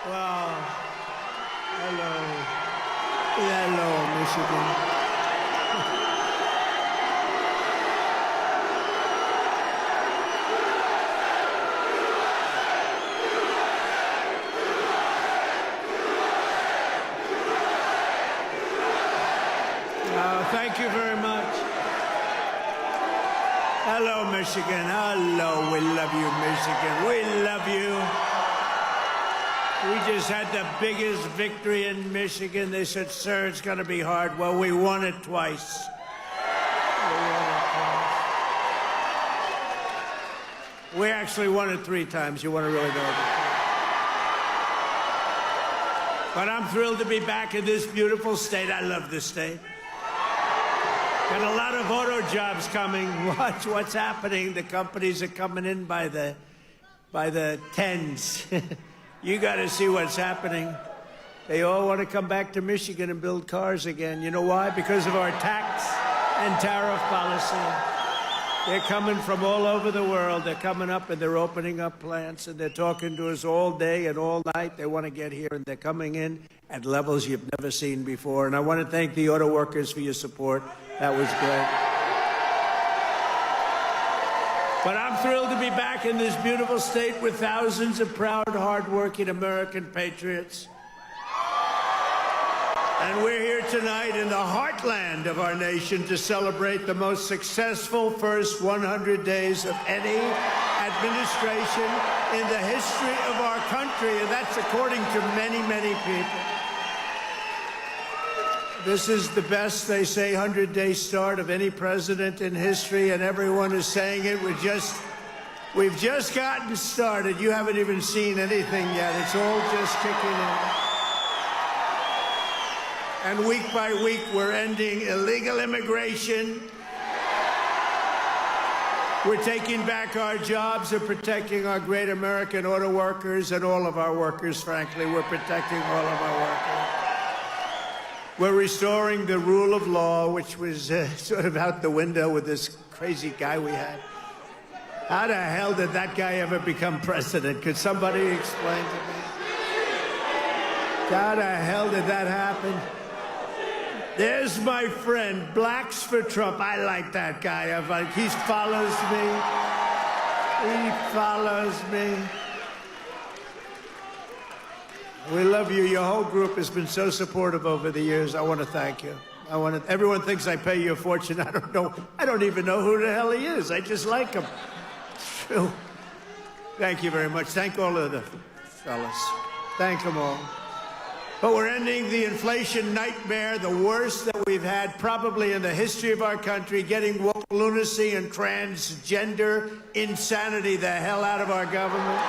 Well, hello. Hello, Michigan. Thank you very much. Hello, Michigan. Hello. We love you, Michigan. We love you. We just had the biggest victory in Michigan. They said, sir, it's going to be hard. Well, we won it twice. We actually won it 3 times. You want to really know it. But I'm thrilled to be back in this beautiful state. I love this state. Got a lot of auto jobs coming. Watch what's happening. The companies are coming in by the tens. You got to see what's happening. They all want to come back to Michigan and build cars again. You know why? Because of our tax and tariff policy. They're coming from all over the world. They're coming up and they're opening up plants and they're talking to us all day and all night. They want to get here and they're coming in at levels you've never seen before. And I want to thank the auto workers for your support. That was great. But I'm thrilled to be back in this beautiful state with thousands of proud, hardworking American patriots. And we're here tonight in the heartland of our nation to celebrate the most successful first 100 days of any administration in the history of our country, and that's according to many, many people. This is the best, they say, 100-day start of any president in history, and everyone is saying it. We've just gotten started. You haven't even seen anything yet. It's all just kicking in. And week by week, we're ending illegal immigration. We're taking back our jobs and protecting our great American auto workers and all of our workers, frankly. We're protecting all of our workers. We're restoring the rule of law, which was sort of out the window with this crazy guy we had. How the hell did that guy ever become president? Could somebody explain to me? How the hell did that happen? There's my friend, Blacks for Trump. I like that guy. He follows me. He follows me. We love you. Your whole group has been so supportive over the years. I want to thank you. Everyone thinks I pay you a fortune. I don't know. I don't even know who the hell he is. I just like him. True. Thank you very much. Thank all of the fellas. Thank them all. But we're ending the inflation nightmare, the worst that we've had probably in the history of our country, getting woke lunacy and transgender insanity the hell out of our government.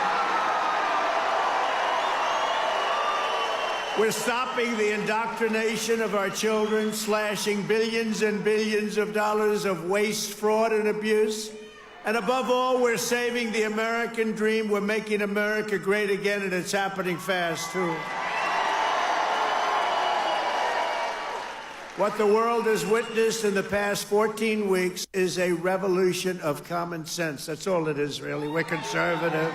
We're stopping the indoctrination of our children, slashing billions and billions of dollars of waste, fraud, and abuse. And above all, we're saving the American dream. We're making America great again, and it's happening fast, too. What the world has witnessed in the past 14 weeks is a revolution of common sense. That's all it is, really. We're conservative.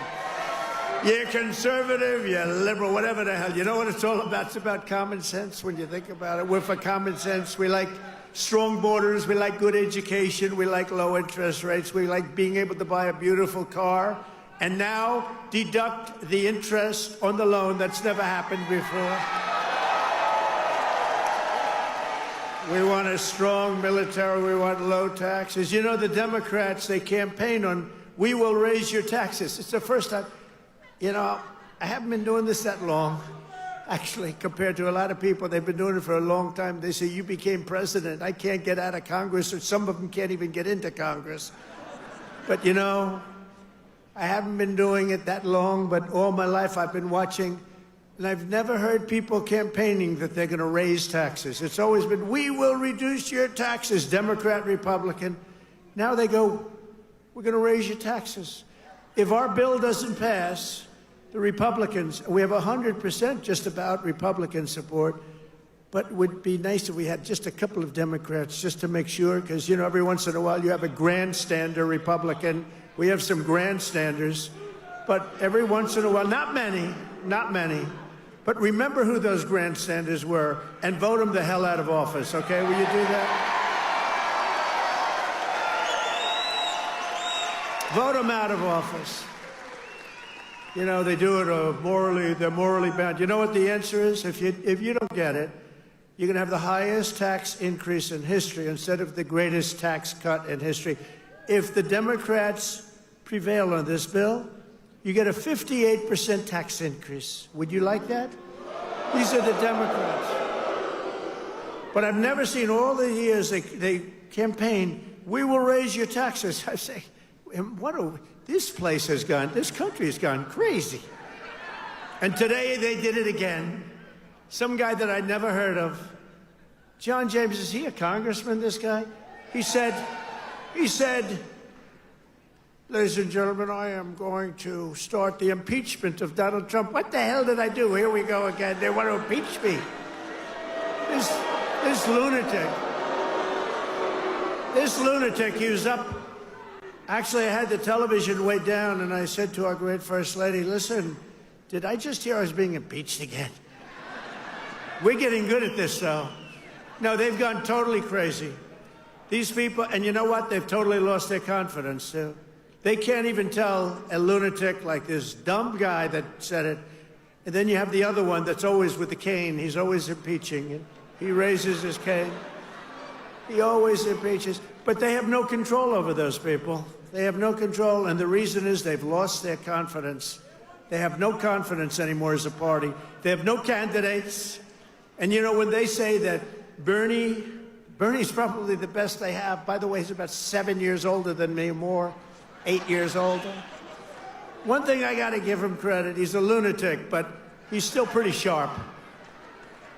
You're conservative, you're liberal, whatever the hell. You know what it's all about? It's about common sense when you think about it. We're for common sense. We like strong borders. We like good education. We like low interest rates. We like being able to buy a beautiful car. And now deduct the interest on the loan. That's never happened before. We want a strong military. We want low taxes. You know, the Democrats, they campaign on, we will raise your taxes. It's the first time. You know, I haven't been doing this that long, actually, compared to a lot of people. They've been doing it for a long time. They say, you became president. I can't get out of Congress, or some of them can't even get into Congress. But, you know, I haven't been doing it that long, but all my life I've been watching. And I've never heard people campaigning that they're going to raise taxes. It's always been, we will reduce your taxes, Democrat, Republican. Now they go, we're going to raise your taxes. If our bill doesn't pass, the Republicans, we have 100% just about Republican support, but it would be nice if we had just a couple of Democrats just to make sure, because, you know, every once in a while you have a grandstander Republican. We have some grandstanders, but every once in a while, not many, But remember who those grandstanders were and vote them the hell out of office, okay? Will you do that? Vote them out of office. You know, they do it they're morally bound. You know what the answer is? If you don't get it, you're going to have the highest tax increase in history instead of the greatest tax cut in history. If the Democrats prevail on this bill, you get a 58% tax increase. Would you like that? These are the Democrats. But I've never seen all the years they campaign, we will raise your taxes. I say, this country has gone crazy. And today they did it again. Some guy that I'd never heard of. John James, is he a congressman, this guy? He said, ladies and gentlemen, I am going to start the impeachment of Donald Trump. What the hell did I do? Here we go again. They want to impeach me. This lunatic, he was up. Actually, I had the television way down, and I said to our great First Lady, listen, did I just hear I was being impeached again? We're getting good at this, though. No, they've gone totally crazy. These people, and you know what? They've totally lost their confidence, too. They can't even tell a lunatic like this dumb guy that said it. And then you have the other one that's always with the cane. He's always impeaching. He raises his cane. He always impeaches. But they have no control over those people. They have no control, and the reason is they've lost their confidence. They have no confidence anymore as a party. They have no candidates. And, you know, when they say that Bernie's probably the best they have. By the way, he's about 7 years older than me, more, 8 years older. One thing I got to give him credit, he's a lunatic, but he's still pretty sharp.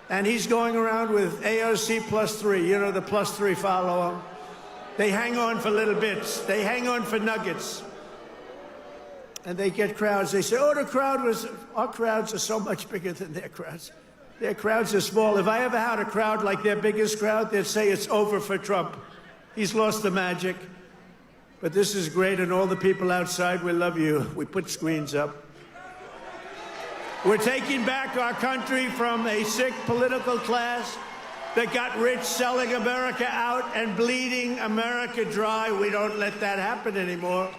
And he's going around with AOC +3. You know, the +3 follow him. They hang on for little bits. They hang on for nuggets. And they get crowds. They say, oh, our crowds are so much bigger than their crowds. Their crowds are small. If I ever had a crowd like their biggest crowd, they'd say it's over for Trump. He's lost the magic. But this is great, and all the people outside, we love you. We put screens up. We're taking back our country from a sick political class that got rich selling America out and bleeding America dry. We don't let that happen anymore.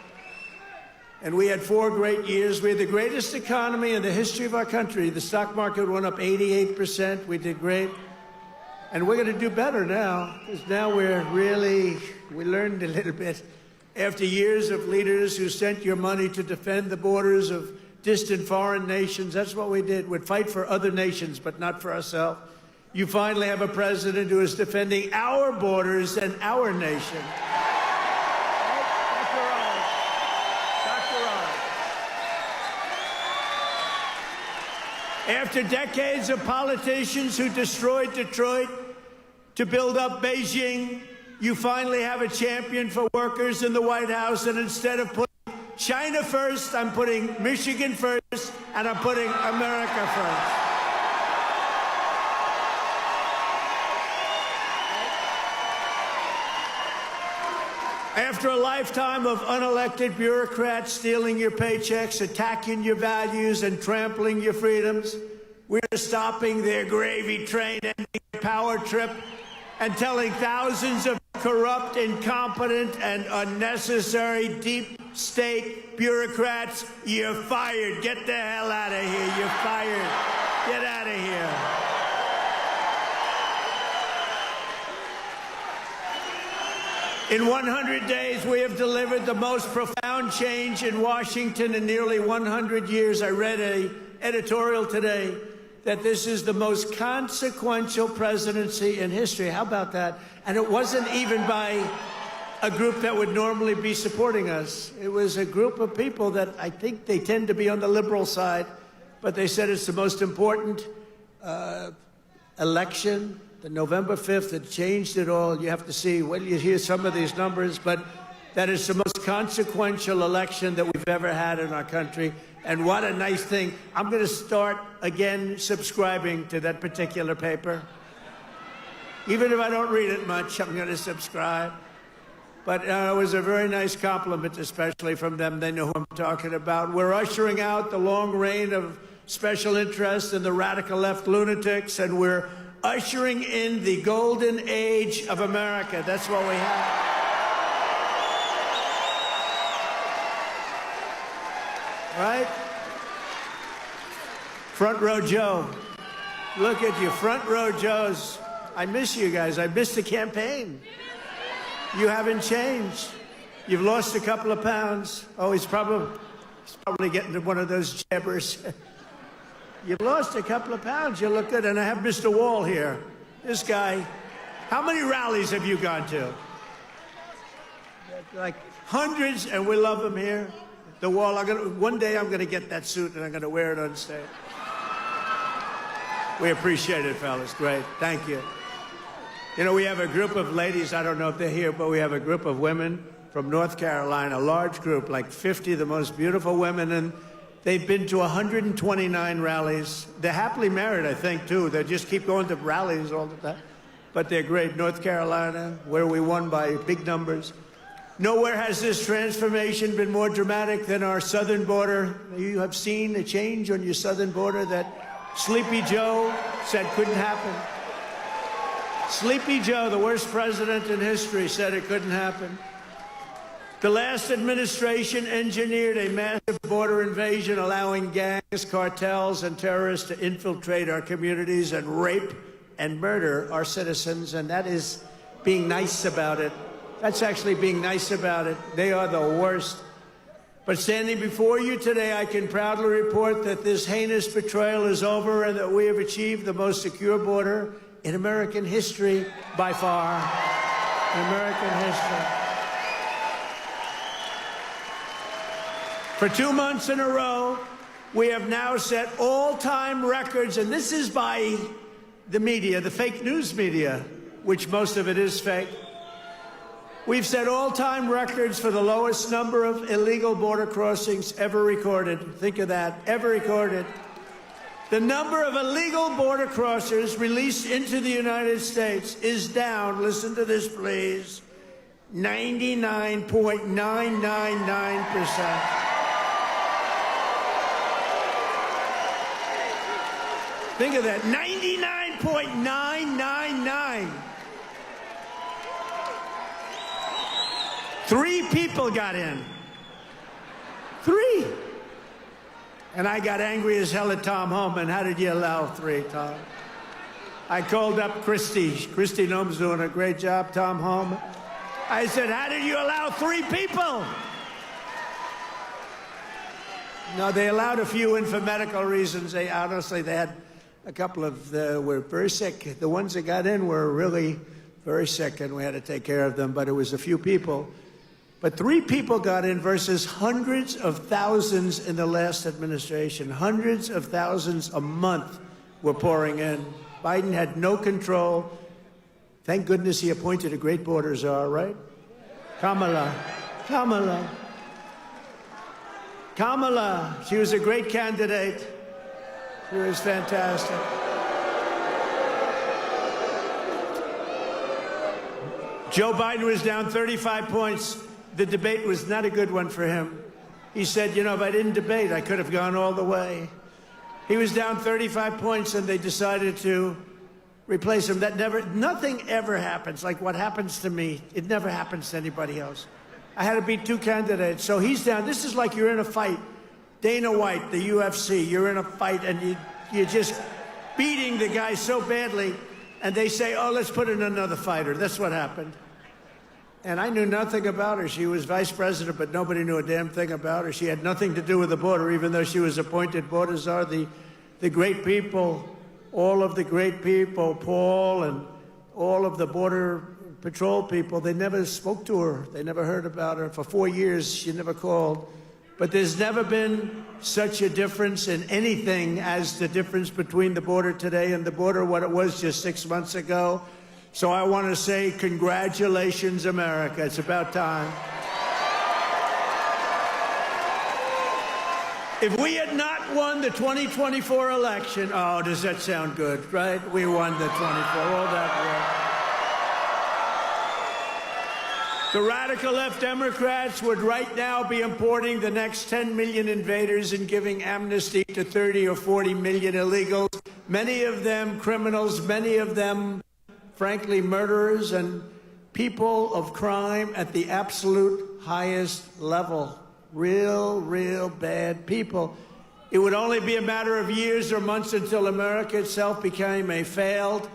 And we had 4 great years. We had the greatest economy in the history of our country. The stock market went up 88%. We did great. And we're going to do better now, because now we learned a little bit. After years of leaders who sent your money to defend the borders of distant foreign nations, that's what we did. We'd fight for other nations, but not for ourselves. You finally have a president who is defending our borders and our nation. After decades of politicians who destroyed Detroit to build up Beijing, you finally have a champion for workers in the White House, and instead of putting China first, I'm putting Michigan first, and I'm putting America first. After a lifetime of unelected bureaucrats stealing your paychecks, attacking your values, and trampling your freedoms, we're stopping their gravy train, ending their power trip, and telling thousands of corrupt, incompetent, and unnecessary deep state bureaucrats, you're fired. Get the hell out of here. You're fired. Get out of here. In 100 days, we have delivered the most profound change in Washington in nearly 100 years. I read an editorial today that this is the most consequential presidency in history. How about that? And it wasn't even by a group that would normally be supporting us. It was a group of people that I think they tend to be on the liberal side, but they said it's the most important election. The November 5th, it changed it all. You have to see, well, you hear some of these numbers, but that is the most consequential election that we've ever had in our country. And what a nice thing. I'm going to start again subscribing to that particular paper. Even if I don't read it much, I'm going to subscribe. But it was a very nice compliment, especially from them. They know who I'm talking about. We're ushering out the long reign of special interest in the radical left lunatics, and we're ushering in the golden age of America. That's what we have. Right? Front row Joe. Look at you, front row Joes. I miss you guys. I miss the campaign. You haven't changed. You've lost a couple of pounds. Oh, he's probably getting to one of those jabbers. You've lost a couple of pounds. You look good. And I have Mr. Wall here. This guy. How many rallies have you gone to? Like hundreds, and we love him here. The Wall. One day I'm going to get that suit and I'm going to wear it on stage. We appreciate it, fellas. Great. Thank you. You know, we have a group of ladies, I don't know if they're here, but we have a group of women from North Carolina, a large group, like 50 of the most beautiful women, and they've been to 129 rallies. They're happily married, I think, too. They just keep going to rallies all the time. But they're great. North Carolina, where we won by big numbers. Nowhere has this transformation been more dramatic than our southern border. You have seen a change on your southern border that Sleepy Joe said couldn't happen. Sleepy Joe, the worst president in history, said it couldn't happen. The last administration engineered a massive border invasion, allowing gangs, cartels, and terrorists to infiltrate our communities and rape and murder our citizens, and that is being nice about it. That's actually being nice about it. They are the worst. But standing before you today, I can proudly report that this heinous betrayal is over and that we have achieved the most secure border in American history by far. In American history. For 2 months in a row, we have now set all-time records, and this is by the media, the fake news media, which most of it is fake. We've set all-time records for the lowest number of illegal border crossings ever recorded. Think of that, ever recorded. The number of illegal border crossers released into the United States is down, listen to this please, 99.999%. Think of that, 99.999. 3 people got in. 3. And I got angry as hell at Tom Homan. How did you allow 3, Tom? I called up Christy. Christy Noem's doing a great job, Tom Homan. I said, how did you allow 3 people? No, they allowed a few in for medical reasons. They had a couple of, were very sick. The ones that got in were really very sick, and we had to take care of them, but it was a few people. But 3 people got in versus hundreds of thousands in the last administration. Hundreds of thousands a month were pouring in. Biden had no control. Thank goodness he appointed a great border czar, right? Kamala. She was a great candidate. She was fantastic. Joe Biden was down 35 points. The debate was not a good one for him. He said, you know, if I didn't debate, I could have gone all the way. He was down 35 points, and they decided to replace him. Nothing ever happens like what happens to me. It never happens to anybody else. I had to beat 2 candidates, so he's down. This is like you're in a fight. Dana White, the UFC, you're in a fight, and you're just beating the guy so badly, and they say, oh, let's put in another fighter. That's what happened. And I knew nothing about her. She was vice president, but nobody knew a damn thing about her. She had nothing to do with the border, even though she was appointed border czar. The great people, all of the great people, Paul and all of the Border Patrol people, they never spoke to her. They never heard about her. For 4 years, she never called. But there's never been such a difference in anything as the difference between the border today and the border what it was just 6 months ago. So I want to say congratulations, America. It's about time. If we had not won the 2024 election, oh, does that sound good, right? We won the 24, all that The radical left Democrats would right now be importing the next 10 million invaders and giving amnesty to 30 or 40 million illegals, many of them criminals, many of them, frankly, murderers and people of crime at the absolute highest level. Real bad people. It would only be a matter of years or months until America itself became a failed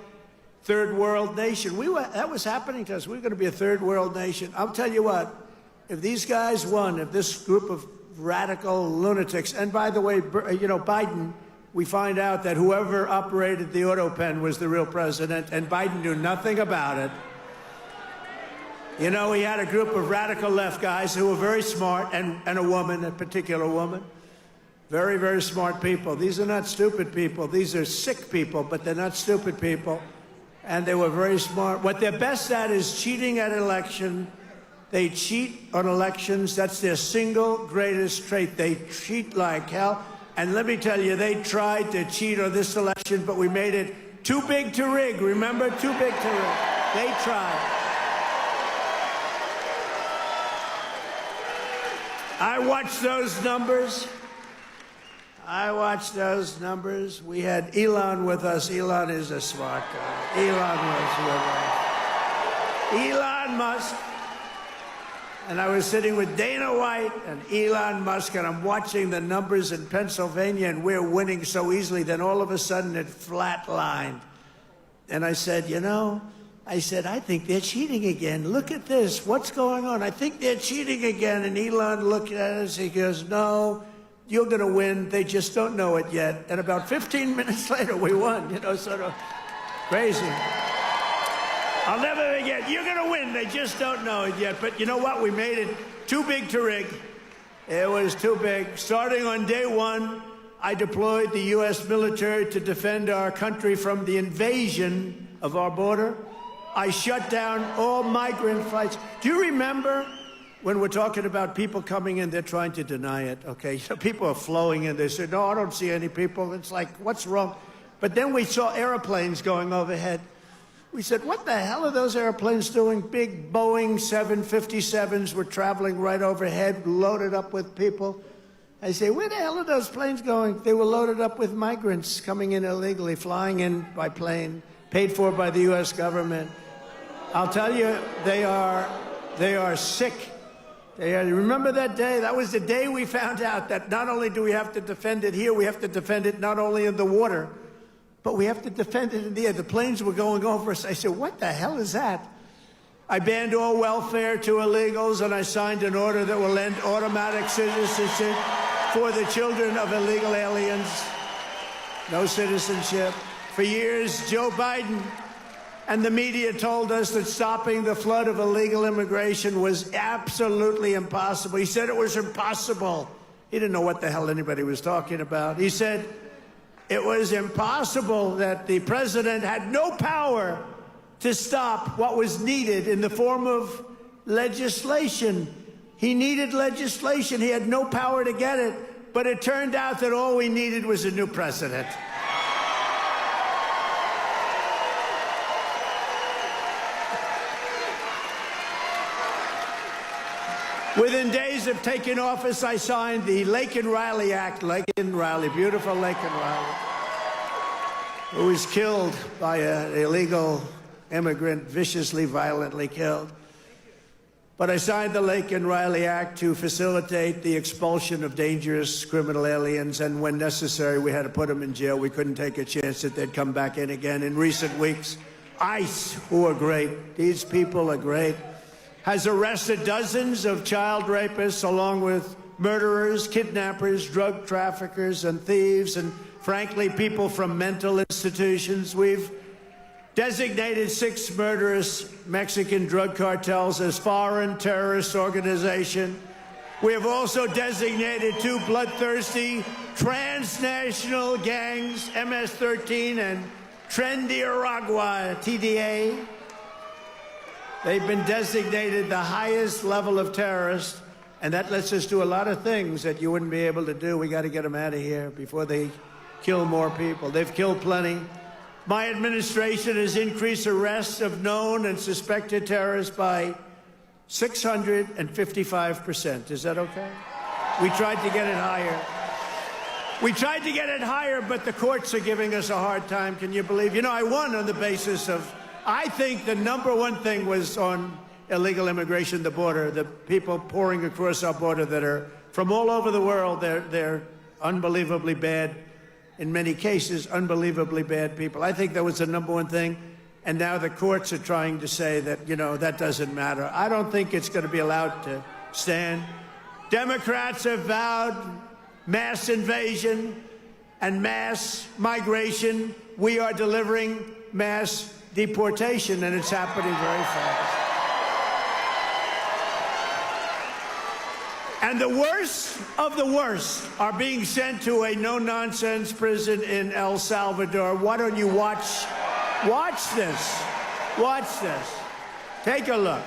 third world nation. That was happening to us. We were going to be a third world nation. I'll tell you what, if these guys won, if this group of radical lunatics, and by the way, you know, Biden, we find out that whoever operated the auto pen was the real president, and Biden knew nothing about it. You know, he had a group of radical left guys who were very smart, and a woman, a particular woman. Very smart people. These are not stupid people. These are sick people, but they're not stupid people. And they were very smart. What they're best at is cheating at election. They cheat on elections. That's their single greatest trait. They cheat like hell. And let me tell you, they tried to cheat on this election, but we made it too big to rig. Remember? Too big to rig. They tried. I watched those numbers. We had Elon with us. Elon is a smart guy. Elon was with us. Elon Musk. And I was sitting with Dana White and Elon Musk, and I'm watching the numbers in Pennsylvania, and we're winning so easily. Then all of a sudden it flatlined. And I said, you know, I think they're cheating again. Look at this. What's going on? I think they're cheating again. And Elon looked at us. He goes, no. You're going to win. They just don't know it yet. And about 15 minutes later, we won. You know, sort of crazy. I'll never forget. You're going to win. They just don't know it yet. But you know what? We made it too big to rig. It was too big. Starting on day one, I deployed the U.S. military to defend our country from the invasion of our border. I shut down all migrant flights. Do you remember? When we're talking about people coming in, they're trying to deny it, okay? So people are flowing in. They say, no, I don't see any people. It's like, what's wrong? But then we saw airplanes going overhead. We said, what the hell are those airplanes doing? Big Boeing 757s were traveling right overhead, loaded up with people. I say, where the hell are those planes going? They were loaded up with migrants coming in illegally, flying in by plane, paid for by the U.S. government. I'll tell you, they are sick. Remember that day? That was the day we found out that not only do we have to defend it here, we have to defend it not only in the water, but we have to defend it in the air. The planes were going over us. I said, what the hell is that? I banned all welfare to illegals, and I signed an order that will end automatic citizenship for the children of illegal aliens. No citizenship. For years, Joe Biden and the media told us that stopping the flood of illegal immigration was absolutely impossible. He said it was impossible. He didn't know what the hell anybody was talking about. He said it was impossible, that the president had no power to stop what was needed in the form of legislation. He needed legislation. He had no power to get it. But it turned out that all we needed was a new president. Within days of taking office, I signed the Laken Riley Act. Laken Riley, beautiful Laken Riley, who was killed by an illegal immigrant, viciously, violently killed. But I signed the Laken Riley Act to facilitate the expulsion of dangerous criminal aliens, and when necessary, we had to put them in jail. We couldn't take a chance that they'd come back in again. In recent weeks, ICE, who are great, these people are great, has arrested dozens of child rapists, along with murderers, kidnappers, drug traffickers, and thieves, and frankly, people from mental institutions. We've designated 6 murderous Mexican drug cartels as foreign terrorist organizations. We have also designated 2 bloodthirsty transnational gangs, MS-13 and Trendiaragua, TDA. They've been designated the highest level of terrorists, and that lets us do a lot of things that you wouldn't be able to do. We got to get them out of here before they kill more people. They've killed plenty. My administration has increased arrests of known and suspected terrorists by 655%. Is that okay? We tried to get it higher. We tried to get it higher, but the courts are giving us a hard time. Can you believe? You know, I won on the basis of, I think the number one thing was on illegal immigration, the border, the people pouring across our border that are from all over the world. They're unbelievably bad, in many cases, unbelievably bad people. I think that was the number one thing. And now the courts are trying to say that, you know, that doesn't matter. I don't think it's going to be allowed to stand. Democrats have vowed mass invasion and mass migration. We are delivering mass deportation, and it's happening very fast. And the worst of the worst are being sent to a no-nonsense prison in El Salvador. Why don't you watch this? Watch this. Take a look.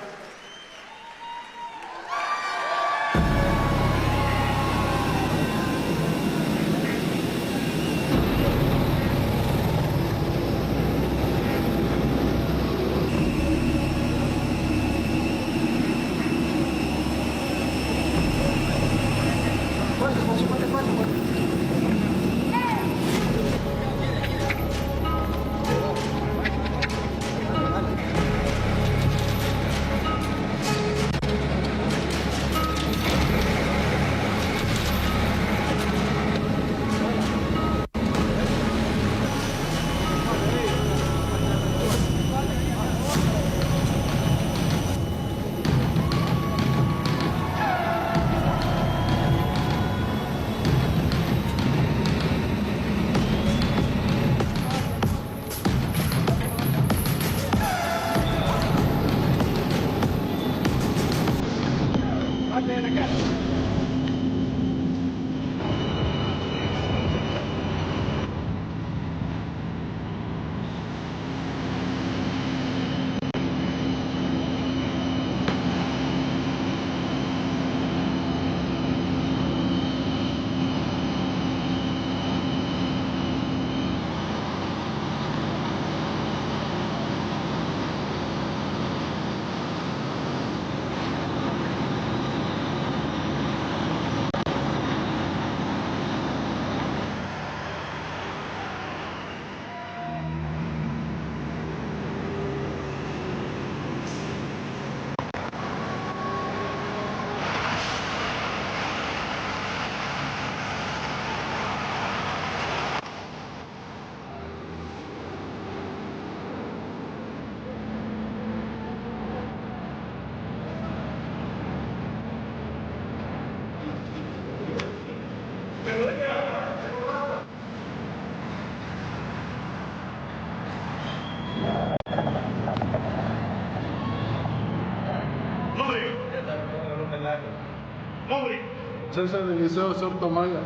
César de Liceo Sotomayor.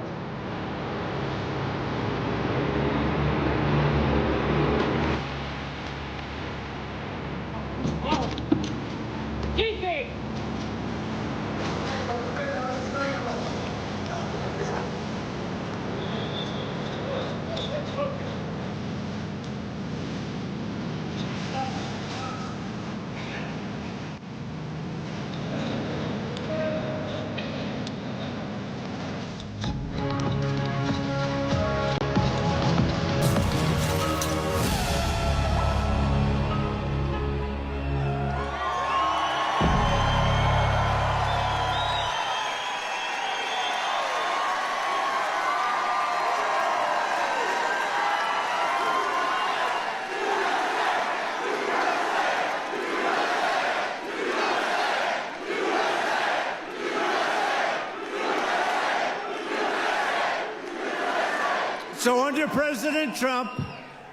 So under President Trump,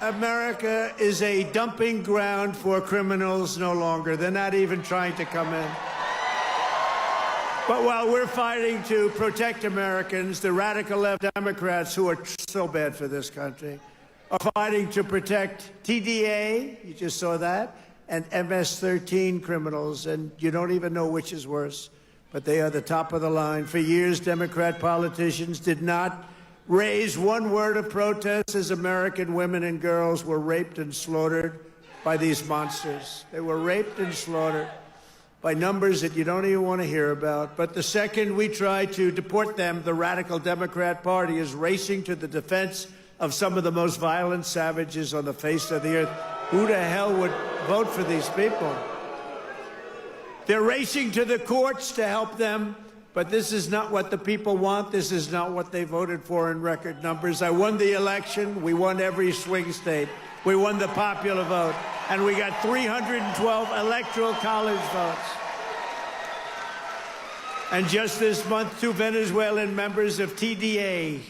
America is a dumping ground for criminals no longer. They're not even trying to come in. But while we're fighting to protect Americans, the radical left Democrats, who are so bad for this country, are fighting to protect TDA, you just saw that, and MS-13 criminals, and you don't even know which is worse, but they are the top of the line. For years, Democrat politicians did not raise one word of protest as American women and girls were raped and slaughtered by these monsters. They were raped and slaughtered. by numbers that you don't even want to hear about. But the second we try to deport them, the radical Democrat Party is racing to the defense of some of the most violent savages on the face of the earth. Who the hell would vote for these people? They're racing to the courts to help them, but this is not what the people want. This is not what they voted for in record numbers. I won the election. We won every swing state. We won the popular vote, and we got 312 electoral college votes. And just this month, 2 Venezuelan members of TDA,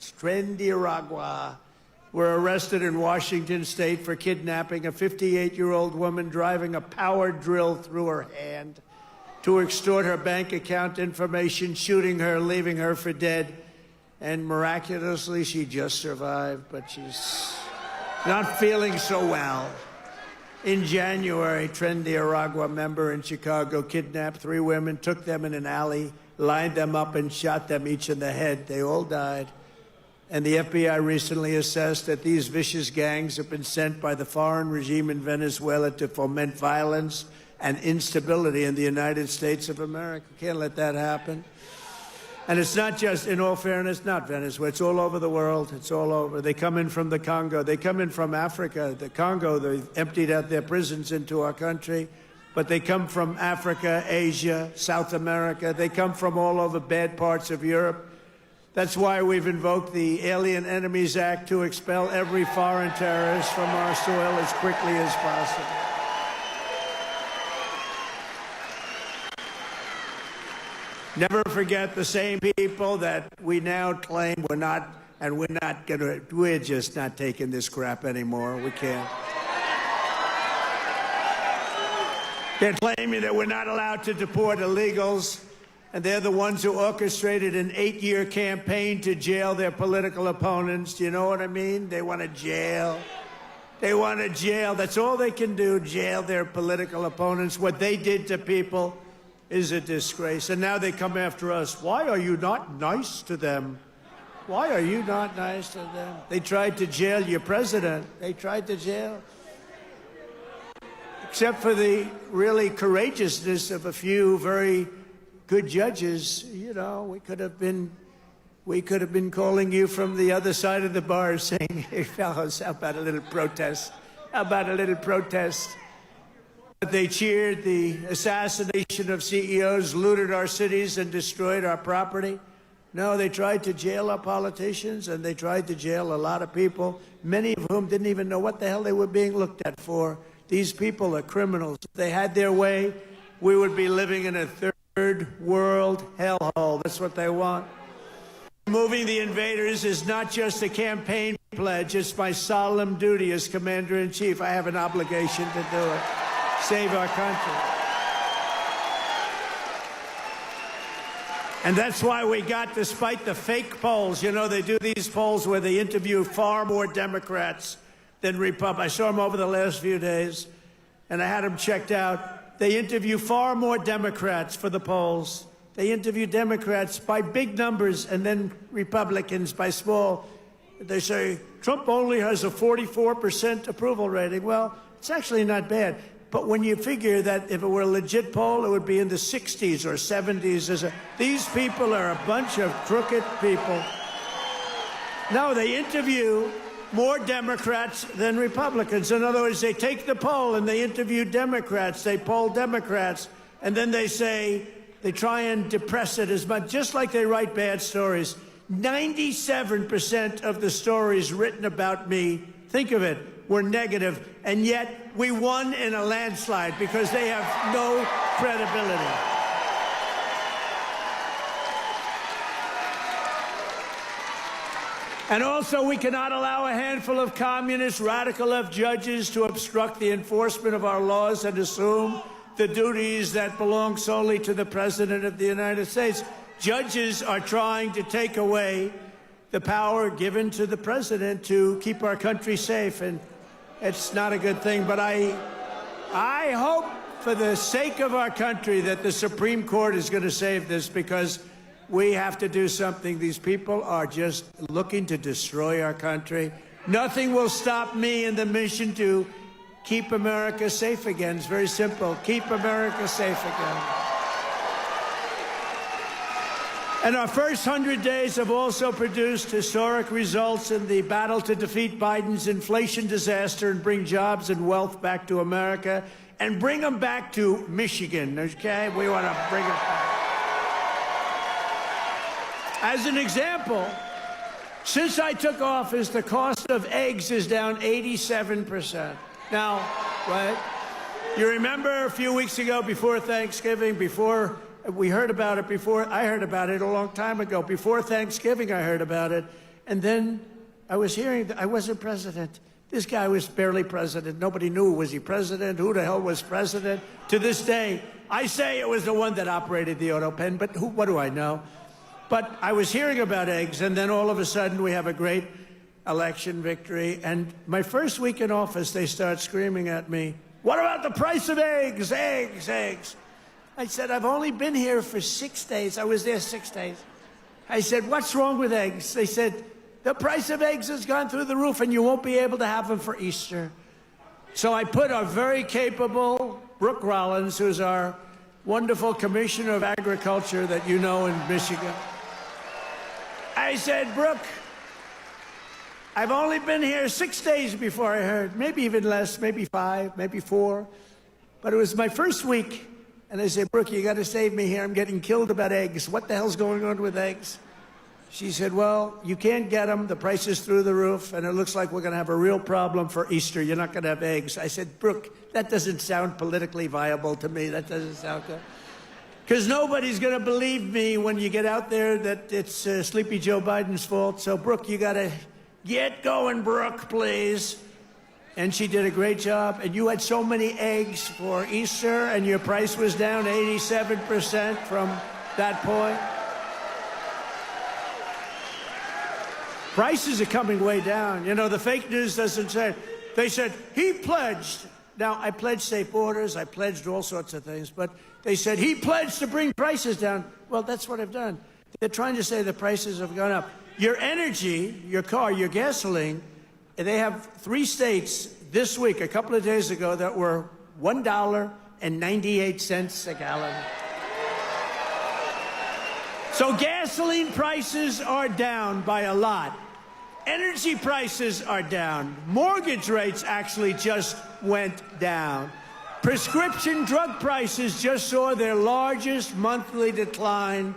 Tren de Aragua, were arrested in Washington state for kidnapping a 58-year-old woman driving a power drill through her hand to extort her bank account information, shooting her, leaving her for dead. And miraculously, she just survived, but she's not feeling so well. In January, Tren de Aragua member in Chicago kidnapped 3 women, took them in an alley, lined them up, and shot them each in the head. They all died. And the FBI recently assessed that these vicious gangs have been sent by the foreign regime in Venezuela to foment violence and instability in the United States of America. Can't let that happen. And it's not just, in all fairness, not Venezuela. It's all over the world. It's all over. They come in from the Congo. They come in from Africa. The Congo, they emptied out their prisons into our country. But they come from Africa, Asia, South America. They come from all over bad parts of Europe. That's why we've invoked the Alien Enemies Act to expel every foreign terrorist from our soil as quickly as possible. Never forget the same people that we now claim we're just not taking this crap anymore. We can't. They're claiming that we're not allowed to deport illegals, and they're the ones who orchestrated an 8-year campaign to jail their political opponents. Do you know what I mean? They want to jail. They want to jail. That's all they can do, jail their political opponents. What they did to people is a disgrace. And now they come after us. Why are you not nice to them? Why are you not nice to them? They tried to jail your president. They tried to jail. Except for the really courageousness of a few very good judges, you know, we could have been calling you from the other side of the bar saying, hey, fellows, how about a little protest? How about a little protest? But they cheered the assassination of CEOs, looted our cities, and destroyed our property. No, they tried to jail our politicians, and they tried to jail a lot of people, many of whom didn't even know what the hell they were being looked at for. These people are criminals. If they had their way, we would be living in a third world hellhole. That's what they want. Removing the invaders is not just a campaign pledge. It's my solemn duty as Commander-in-Chief. I have an obligation to do it. Save our country. And that's why we got, despite the fake polls, you know, they do these polls where they interview far more Democrats than Republicans. I saw them over the last few days, and I had them checked out. They interview far more Democrats for the polls. They interview Democrats by big numbers and then Republicans by small. They say, Trump only has a 44% approval rating. Well, it's actually not bad. But when you figure that if it were a legit poll, it would be in the 60s or 70s. These people are a bunch of crooked people. No, they interview more Democrats than Republicans. In other words, they take the poll and they interview Democrats. They poll Democrats. And then they say, they try and depress it as much, just like they write bad stories. 97% of the stories written about me, think of it, were negative, and yet we won in a landslide because they have no credibility. And also, we cannot allow a handful of communist, radical left judges to obstruct the enforcement of our laws and assume the duties that belong solely to the President of the United States. Judges are trying to take away the power given to the President to keep our country safe, and it's not a good thing. But I hope, for the sake of our country, that the Supreme Court is going to save this, because we have to do something. These people are just looking to destroy our country. Nothing will stop me in the mission to keep America safe again. It's very simple. Keep America safe again. And our first 100 days have also produced historic results in the battle to defeat Biden's inflation disaster and bring jobs and wealth back to America and bring them back to Michigan, okay? We want to bring it back. As an example, since I took office, the cost of eggs is down 87%. Now, right? You remember a few weeks ago, before Thanksgiving, before we heard about it, I heard about it a long time ago. Before Thanksgiving, I heard about it. And then I was hearing that I wasn't president. This guy was barely president. Nobody knew, was he president? Who the hell was president? To this day, I say it was the one that operated the auto pen, but what do I know? But I was hearing about eggs, and then all of a sudden we have a great election victory. And my first week in office, they start screaming at me, "What about the price of eggs? Eggs, eggs." I said, "I've only been here for 6 days. I was there 6 days." I said, "What's wrong with eggs?" They said, "The price of eggs has gone through the roof and you won't be able to have them for Easter." So I put our very capable Brooke Rollins, who's our wonderful Commissioner of Agriculture that you know in Michigan. I said, "Brooke, I've only been here 6 days before I heard, maybe even less, maybe 5, maybe 4. But it was my first week. And I said, Brooke, you got to save me here. I'm getting killed about eggs. What the hell's going on with eggs?" She said, "Well, you can't get them. The price is through the roof, and it looks like we're going to have a real problem for Easter. You're not going to have eggs." I said, "Brooke, that doesn't sound politically viable to me. That doesn't sound good. Because nobody's going to believe me when you get out there that it's Sleepy Joe Biden's fault. So, Brooke, you got to get going, Brooke, please." And she did a great job. And you had so many eggs for Easter, and your price was down 87% from that point. Prices are coming way down. You know, the fake news doesn't say. They said, he pledged. Now, I pledged safe borders. I pledged all sorts of things. But they said, he pledged to bring prices down. Well, that's what I've done. They're trying to say the prices have gone up. Your energy, your car, your gasoline, they have 3 states this week, a couple of days ago, that were $1.98 a gallon. So gasoline prices are down by a lot. Energy prices are down. Mortgage rates actually just went down. Prescription drug prices just saw their largest monthly decline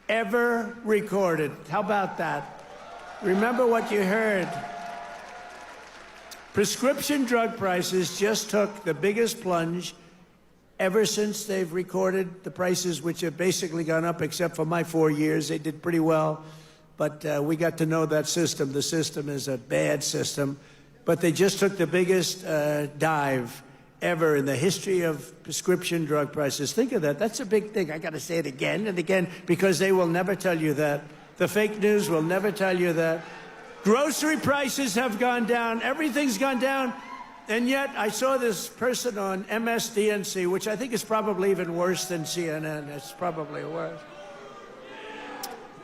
ever recorded. How about that? Remember what you heard. Prescription drug prices just took the biggest plunge ever since they've recorded the prices, which have basically gone up, except for my 4 years. They did pretty well, but we got to know that system. The system is a bad system, but they just took the biggest dive ever in the history of prescription drug prices. Think of that. That's a big thing. I got to say it again and again, because they will never tell you that. The fake news will never tell you that. Grocery prices have gone down. Everything's gone down. And yet I saw this person on MSDNC, which I think is probably even worse than CNN. It's probably worse.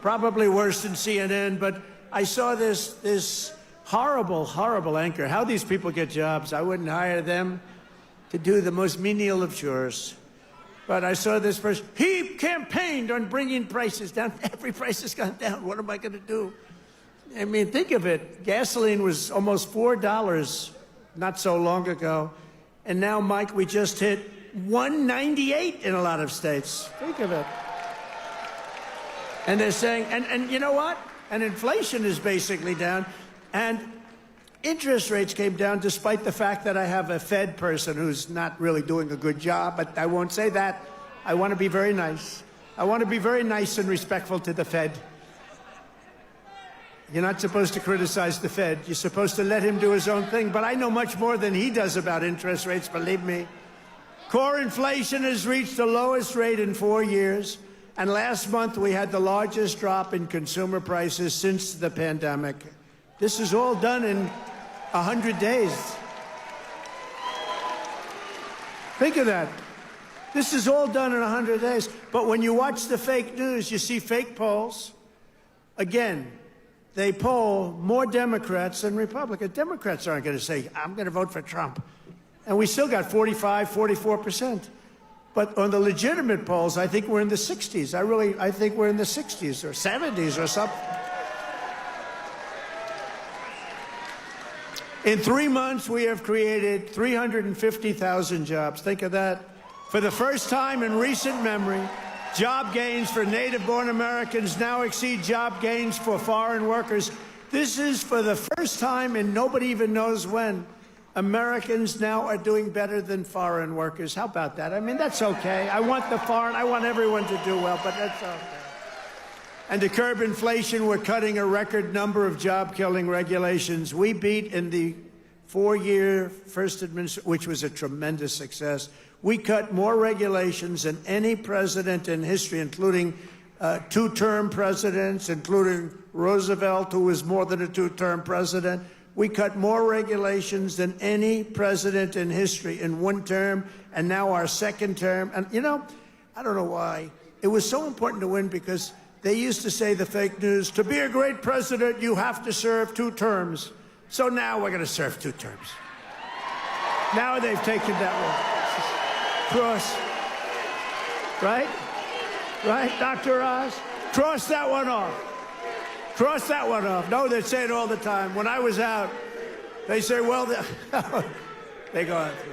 Probably worse than CNN. But I saw this horrible, horrible anchor. How these people get jobs. I wouldn't hire them to do the most menial of chores. But I saw this person. He campaigned on bringing prices down. Every price has gone down. What am I going to do? I mean, think of it. Gasoline was almost $4 not so long ago. And now, Mike, we just hit $1.98 in a lot of states. Think of it. And they're saying, and you know what? And inflation is basically down. And interest rates came down despite the fact that I have a Fed person who's not really doing a good job. But I won't say that. I want to be very nice. I want to be very nice and respectful to the Fed. You're not supposed to criticize the Fed. You're supposed to let him do his own thing. But I know much more than he does about interest rates, believe me. Core inflation has reached the lowest rate in 4 years. And last month, we had the largest drop in consumer prices since the pandemic. This is all done in 100 days. Think of that. This is all done in 100 days. But when you watch the fake news, you see fake polls. Again, they poll more Democrats than Republicans. Democrats aren't going to say, I'm going to vote for Trump. And we still got 45, 44%. But on the legitimate polls, I think we're in the 60s. I think we're in the 60s or 70s or something. In 3 months, we have created 350,000 jobs. Think of that. For the first time in recent memory, job gains for native-born Americans now exceed job gains for foreign workers. This is for the first time, and nobody even knows when, Americans now are doing better than foreign workers. How about that? I mean, that's okay. I want everyone to do well, but that's okay. And to curb inflation, we're cutting a record number of job-killing regulations. We beat in the 4-year first administration, which was a tremendous success. We cut more regulations than any president in history, including 2-term presidents, including Roosevelt, who was more than a 2-term president. We cut more regulations than any president in history in 1 term, and now our 2nd term. And, you know, I don't know why. It was so important to win because they used to say, the fake news, to be a great president, you have to serve 2 terms. So now we're going to serve 2 terms. Now they've taken that one. Cross. Right? Right, Dr. Oz? Cross that one off. Cross that one off. No, they say it all the time. When I was out, they say, well, they go on through.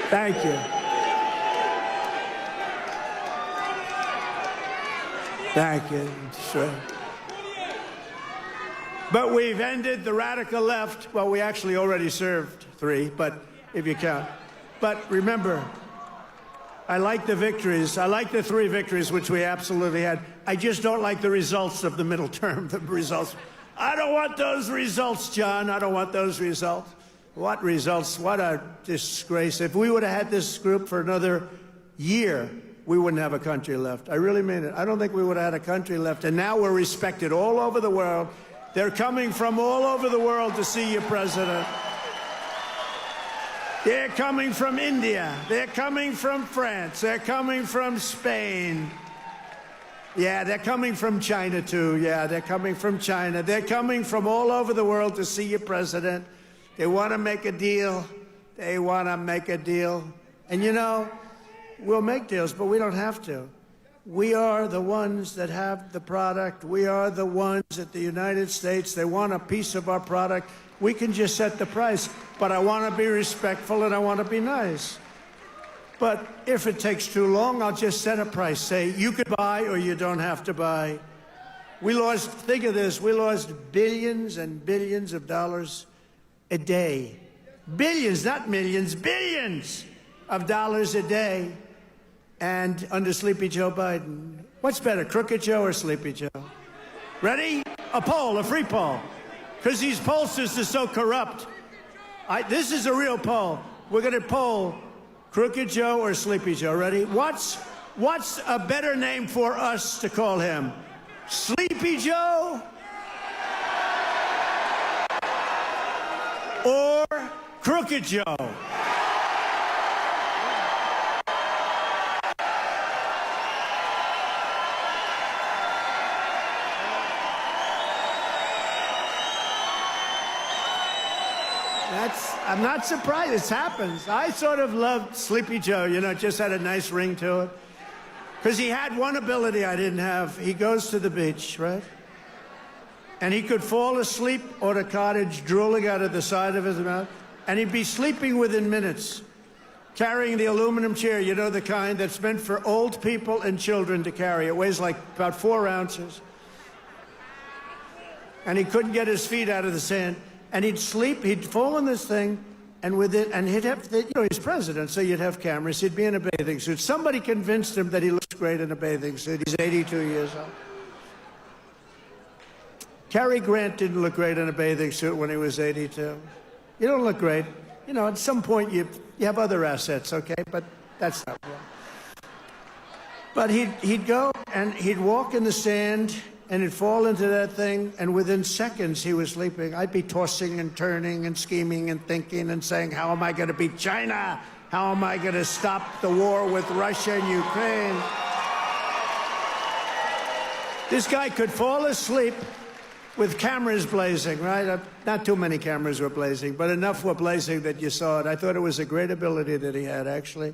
Thank you. Thank you. Sure. But we've ended the radical left. Well, we actually already served 3, but if you count. But remember, I like the victories. I like the 3 victories, which we absolutely had. I just don't like the results of the middle term, the results. I don't want those results, John. I don't want those results. What results? What a disgrace. If we would have had this group for another year, we wouldn't have a country left. I really mean it. I don't think we would have had a country left. And now we're respected all over the world. They're coming from all over the world to see you, President. They're coming from India. They're coming from France. They're coming from Spain. Yeah, they're coming from China, too. Yeah, they're coming from China. They're coming from all over the world to see you, President. They want to make a deal. They want to make a deal. And, you know, we'll make deals, but we don't have to. We are the ones that have the product. We are the ones at the United States. They want a piece of our product. We can just set the price. But I want to be respectful and I want to be nice. But if it takes too long, I'll just set a price. Say, you could buy or you don't have to buy. We lost, think of this, we lost billions and billions of dollars a day. Billions, not millions, billions of dollars a day. And under Sleepy Joe Biden. What's better, Crooked Joe or Sleepy Joe? Ready? A poll, a free poll. Because these pollsters are so corrupt. This is a real poll. We're going to poll Crooked Joe or Sleepy Joe. Ready? What's a better name for us to call him? Sleepy Joe? Or Crooked Joe? I'm not surprised. It happens. I sort of loved Sleepy Joe. You know, it just had a nice ring to it. Because he had one ability I didn't have. He goes to the beach, right? And he could fall asleep on a cottage, drooling out of the side of his mouth. And he'd be sleeping within minutes, carrying the aluminum chair, you know, the kind that's meant for old people and children to carry. It weighs like about 4 ounces. And he couldn't get his feet out of the sand. And he'd sleep, he'd fall in this thing, and with it, and he'd have, you know, he's president, so you'd have cameras. He'd be in a bathing suit. Somebody convinced him that he looks great in a bathing suit. He's 82 years old. Cary Grant didn't look great in a bathing suit when he was 82. You don't look great. You know, at some point you have other assets, okay? But that's not wrong. But he'd go and he'd walk in the sand, and he'd fall into that thing, and within seconds he was sleeping. I'd be tossing and turning and scheming and thinking and saying, how am I going to beat China? How am I going to stop the war with Russia and Ukraine? This guy could fall asleep with cameras blazing, right? Not too many cameras were blazing, but enough were blazing that you saw it. I thought it was a great ability that he had, actually.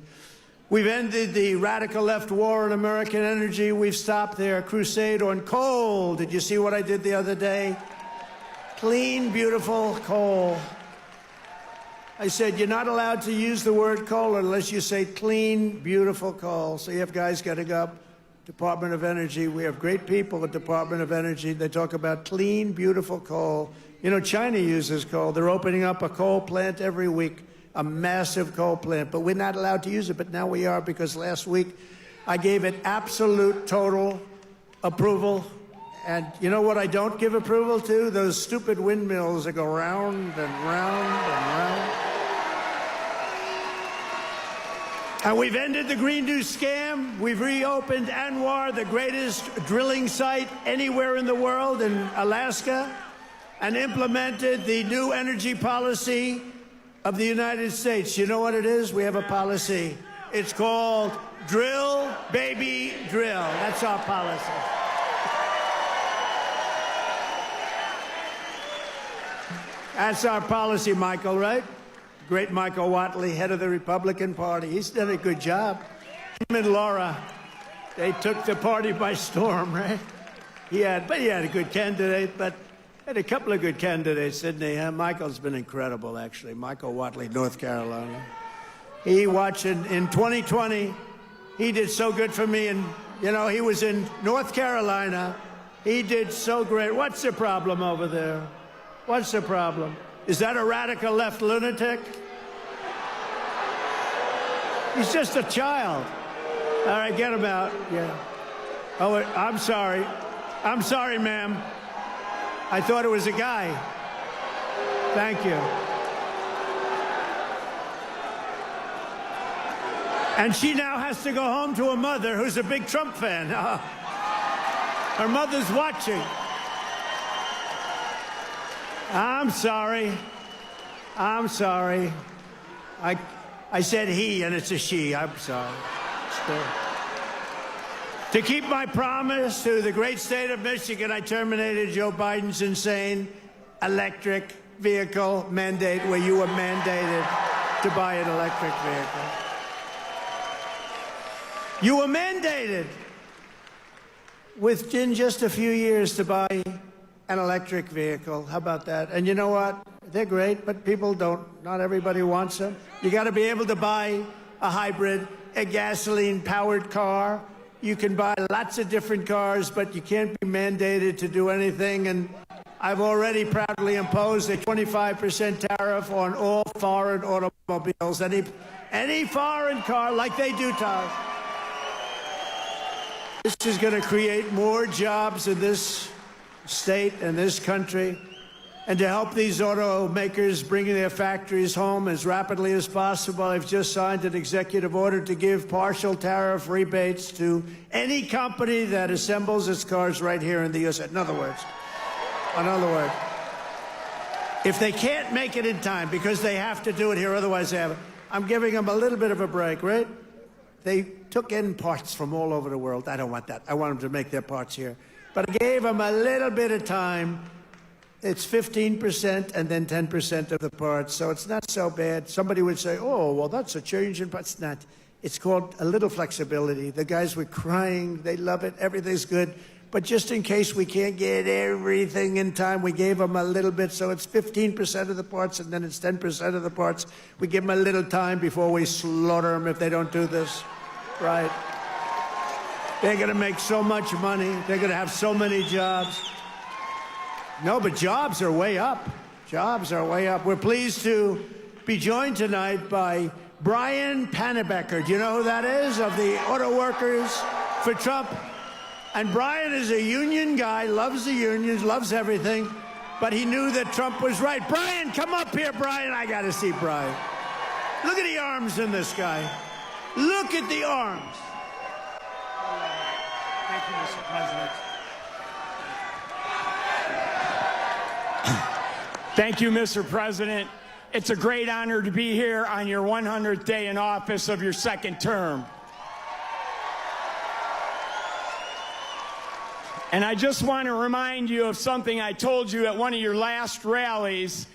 We've ended the radical left war on American energy. We've stopped their crusade on coal. Did you see what I did the other day? Clean, beautiful coal. I said, you're not allowed to use the word coal unless you say clean, beautiful coal. So you have guys getting up, Department of Energy. We have great people at Department of Energy. They talk about clean, beautiful coal. You know, China uses coal. They're opening up a coal plant every week, a massive coal plant. But we're not allowed to use it, but now we are, because last week I gave it absolute, total approval. And you know what I don't give approval to? Those stupid windmills that go round and round and round. And we've ended the Green New scam. We've reopened ANWR, the greatest drilling site anywhere in the world, in Alaska, and implemented the new energy policy of the United States. You know what it is? We have a policy. It's called Drill, Baby, Drill. That's our policy. That's our policy, Michael, right? Great Michael Whatley, head of the Republican Party. He's done a good job. Him and Laura, they took the party by storm, right? He had a good candidate, but had a couple of good candidates, didn't he? Huh? Michael's been incredible, actually. Michael Whatley, North Carolina. He watched in 2020. He did so good for me, and you know, he was in North Carolina. He did so great. What's the problem over there? What's the problem? Is that a radical left lunatic? He's just a child. All right, get him out. Yeah. Oh, I'm sorry. I'm sorry, ma'am. I thought it was a guy. Thank you. And she now has to go home to a mother who's a big Trump fan. Her mother's watching. I'm sorry. I'm sorry. I said he, and it's a she. I'm sorry. To keep my promise to the great state of Michigan, I terminated Joe Biden's insane electric vehicle mandate, where you were mandated to buy an electric vehicle. You were mandated within just a few years to buy an electric vehicle. How about that? And you know what? They're great, but people don't. Not everybody wants them. You got to be able to buy a hybrid, a gasoline-powered car. You can buy lots of different cars, but you can't be mandated to do anything. And I've already proudly imposed a 25% tariff on all foreign automobiles. Any foreign car, like they do to us. This is going to create more jobs in this state and this country, and to help these automakers bring their factories home as rapidly as possible, I've just signed an executive order to give partial tariff rebates to any company that assembles its cars right here in the U.S. In other words, if they can't make it in time because they have to do it here, otherwise they have it, I'm giving them a little bit of a break, right? They took in parts from all over the world. I don't want that. I want them to make their parts here. But I gave them a little bit of time. It's 15% and then 10% of the parts, so it's not so bad. Somebody would say, oh, well, that's a change in parts. It's not. It's called a little flexibility. The guys were crying. They love it. Everything's good. But just in case we can't get everything in time, we gave them a little bit. So it's 15% of the parts, and then it's 10% of the parts. We give them a little time before we slaughter them if they don't do this. Right? They're going to make so much money. They're going to have so many jobs. No, but jobs are way up. Jobs are way up. We're pleased to be joined tonight by Brian Panebecker. Do you know who that is? Of the Auto Workers for Trump. And Brian is a union guy, loves the unions, loves everything, but he knew that Trump was right. Brian, come up here, Brian. I got to see Brian. Look at the arms in this guy. Look at the arms. Thank you, Mr. President. Thank you, Mr. President. It's a great honor to be here on your 100th day in office of your second term. And I just want to remind you of something I told you at one of your last rallies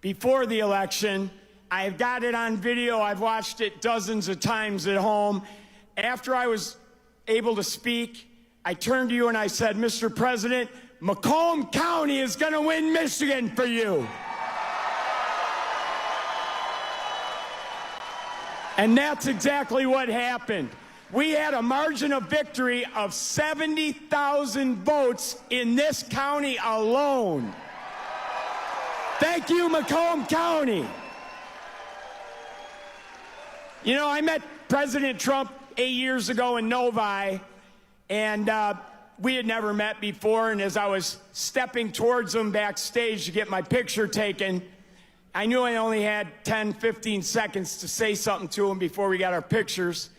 before the election. I've got it on video. I've watched it dozens of times at home. After I was able to speak, I turned to you and I said, Mr. President, Macomb County is going to win Michigan for you. And that's exactly what happened. We had a margin of victory of 70,000 votes in this county alone. Thank you, Macomb County. You know, I met President Trump 8 years ago in Novi, and we had never met before, and as I was stepping towards him backstage to get my picture taken, I knew I only had 10, 15 seconds to say something to him before we got our pictures.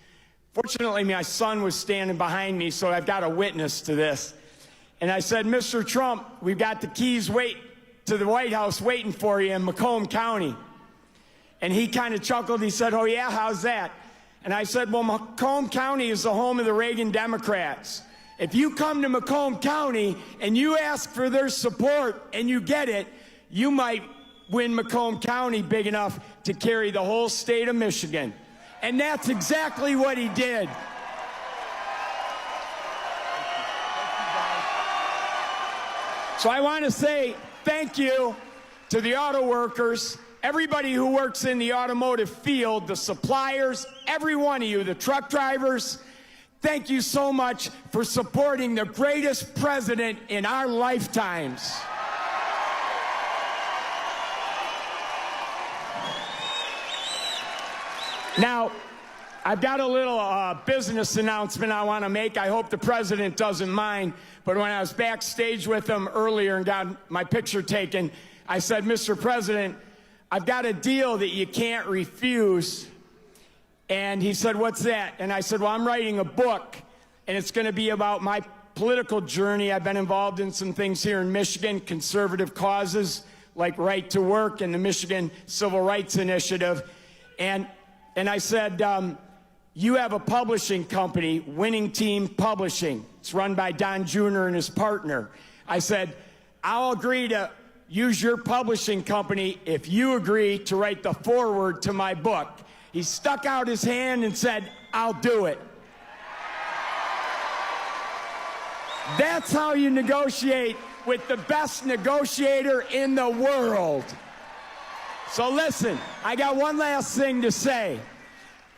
Fortunately, my son was standing behind me, so I've got a witness to this. And I said, Mr. Trump, we've got the keys to the White House waiting for you in Macomb County. And he kind of chuckled. He said, oh, yeah, how's that? And I said, well, Macomb County is the home of the Reagan Democrats. If you come to Macomb County and you ask for their support and you get it, you might win Macomb County big enough to carry the whole state of Michigan. And that's exactly what he did. So I want to say thank you to the auto workers, everybody who works in the automotive field, the suppliers, every one of you, the truck drivers. Thank you so much for supporting the greatest president in our lifetimes. Now, I've got a little business announcement I want to make. I hope the president doesn't mind. But when I was backstage with him earlier and got my picture taken, I said, Mr. President, I've got a deal that you can't refuse. And he said, what's that? And I said, well, I'm writing a book, and it's going to be about my political journey. I've been involved in some things here in Michigan, conservative causes like right to work and the Michigan Civil Rights Initiative. And I said, you have a publishing company, Winning Team Publishing. It's run by Don Jr. and his partner. I said, I'll agree to use your publishing company if you agree to write the foreword to my book. He stuck out his hand and said, I'll do it. That's how you negotiate with the best negotiator in the world. So listen, I got one last thing to say.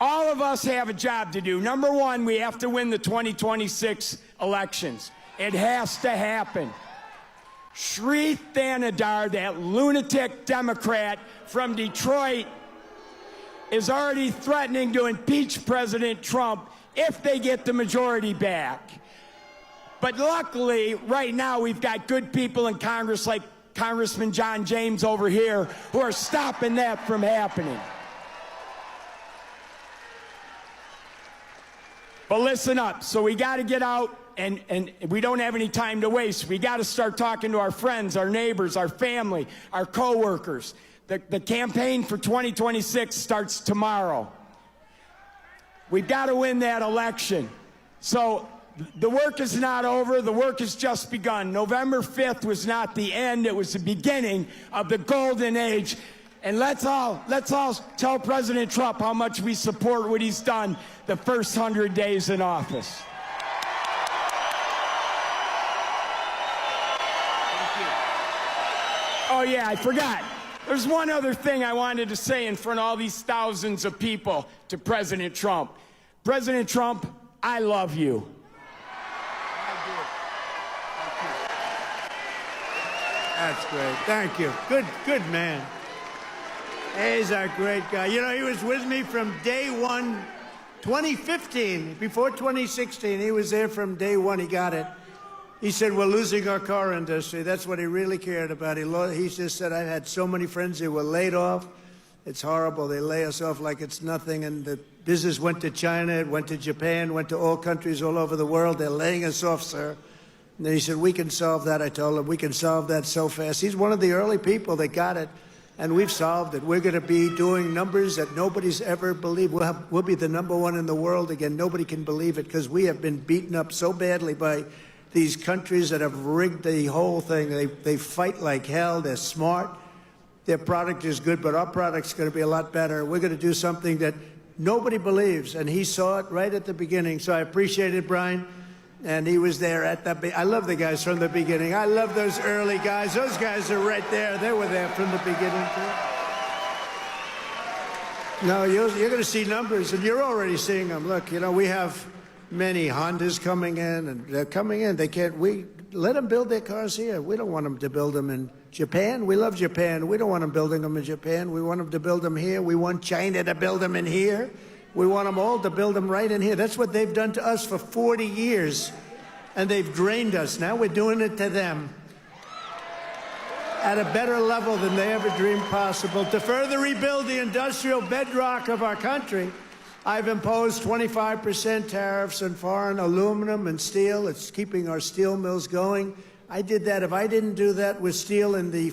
All of us have a job to do. Number one, we have to win the 2026 elections. It has to happen. Sri Thanadar, that lunatic Democrat from Detroit, is already threatening to impeach President Trump if they get the majority back. But luckily, right now, we've got good people in Congress like Congressman John James over here who are stopping that from happening. But listen up. So we got to get out, and we don't have any time to waste. We got to start talking to our friends, our neighbors, our family, our coworkers. The campaign for 2026 starts tomorrow. We've got to win that election. So the work is not over. The work has just begun. November 5th was not the end. It was the beginning of the golden age. And let's all tell President Trump how much we support what he's done the first 100 days in office. Oh, yeah, I forgot. There's one other thing I wanted to say in front of all these thousands of people to President Trump. President Trump, I love you. That's great. Thank you. Good man. He's a great guy. You know, he was with me from day one, 2015. Before 2016, he was there from day one. He got it. He said, we're losing our car industry. That's what he really cared about. He just said, I've had so many friends who were laid off. It's horrible. They lay us off like it's nothing. And the business went to China, it went to Japan, went to all countries all over the world. They're laying us off, sir. And then he said, we can solve that. I told him, we can solve that so fast. He's one of the early people that got it. And we've solved it. We're going to be doing numbers that nobody's ever believed. We'll be the #1 in the world again. Nobody can believe it because we have been beaten up so badly by these countries that have rigged the whole thing. They fight like hell. They're smart. Their product is good, but our product's going to be a lot better. We're going to do something that nobody believes, and he saw it right at the beginning. So I appreciate it, Brian. And he was there at the I love the guys from the beginning. I love those early guys. Those guys are right there. They were there from the beginning, too. No, you're going to see numbers, and you're already seeing them. Look, you know, we have many Hondas coming in, and they're coming in. We let them build their cars here. We don't want them to build them in Japan. We love Japan. We don't want them building them in Japan. We want them to build them here. We want China to build them in here. We want them all to build them right in here. That's what they've done to us for 40 years, and they've drained us. Now we're doing it to them at a better level than they ever dreamed possible. To further rebuild the industrial bedrock of our country, I've imposed 25% tariffs on foreign aluminum and steel. It's keeping our steel mills going. I did that. If I didn't do that with steel in the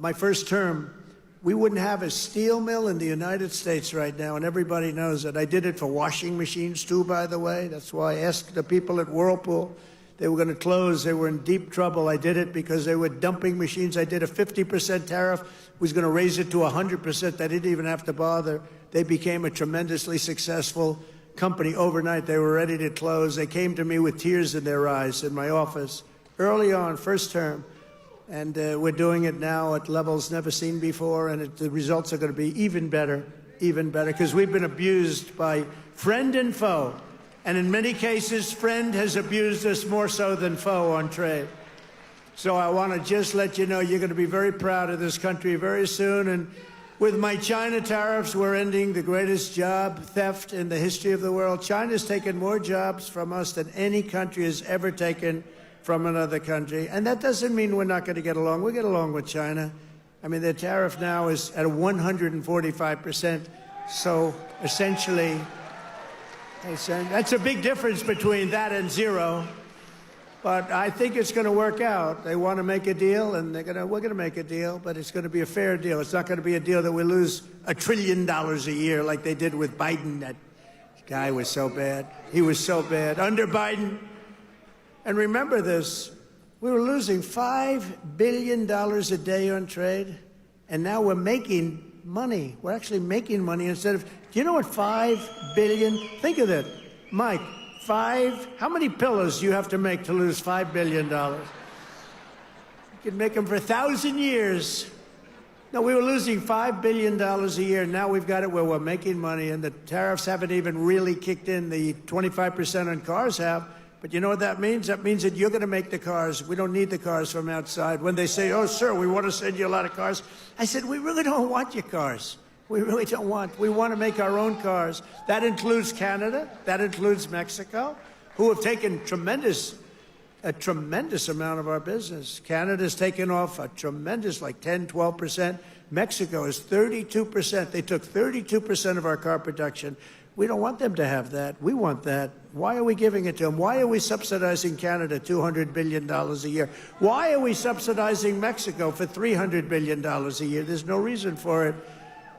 my first term, we wouldn't have a steel mill in the United States right now, and everybody knows it. I did it for washing machines, too, by the way. That's why I asked the people at Whirlpool. They were going to close. They were in deep trouble. I did it because they were dumping machines. I did a 50% tariff. Was going to raise it to 100%. They didn't even have to bother. They became a tremendously successful company overnight. They were ready to close. They came to me with tears in their eyes in my office early on, first term. And we're doing it now at levels never seen before, and the results are going to be even better, because we've been abused by friend and foe. And in many cases, friend has abused us more so than foe on trade. So I want to just let you know you're going to be very proud of this country very soon. And with my China tariffs, we're ending the greatest job theft in the history of the world. China's taken more jobs from us than any country has ever taken from another country. And that doesn't mean we're not going to get along. We get along with China. I mean, their tariff now is at 145%. So essentially, that's a big difference between that and zero. But I think it's going to work out. They want to make a deal, and we're going to make a deal, but it's going to be a fair deal. It's not going to be a deal that we lose $1 trillion a year like they did with Biden. That guy was so bad. He was so bad. Under Biden, and remember this, we were losing $5 billion a day on trade, and now we're making money. We're actually making money instead of, do you know what 5 billion, think of that, Mike, how many pillows do you have to make to lose $5 billion? You could make them for 1,000 years. No, we were losing $5 billion a year. Now we've got it where we're making money, and the tariffs haven't even really kicked in. The 25% on cars have. But you know what that means? That means that you're going to make the cars. We don't need the cars from outside. When they say, oh, sir, we want to send you a lot of cars, I said, we really don't want your cars. We really don't want. We want to make our own cars. That includes Canada. That includes Mexico, who have taken a tremendous amount of our business. Canada's taken off a tremendous, like 10, 12%. Mexico is 32%. They took 32% of our car production. We don't want them to have that. We want that. Why are we giving it to them? Why are we subsidizing Canada $200 billion a year? Why are we subsidizing Mexico for $300 billion a year? There's no reason for it.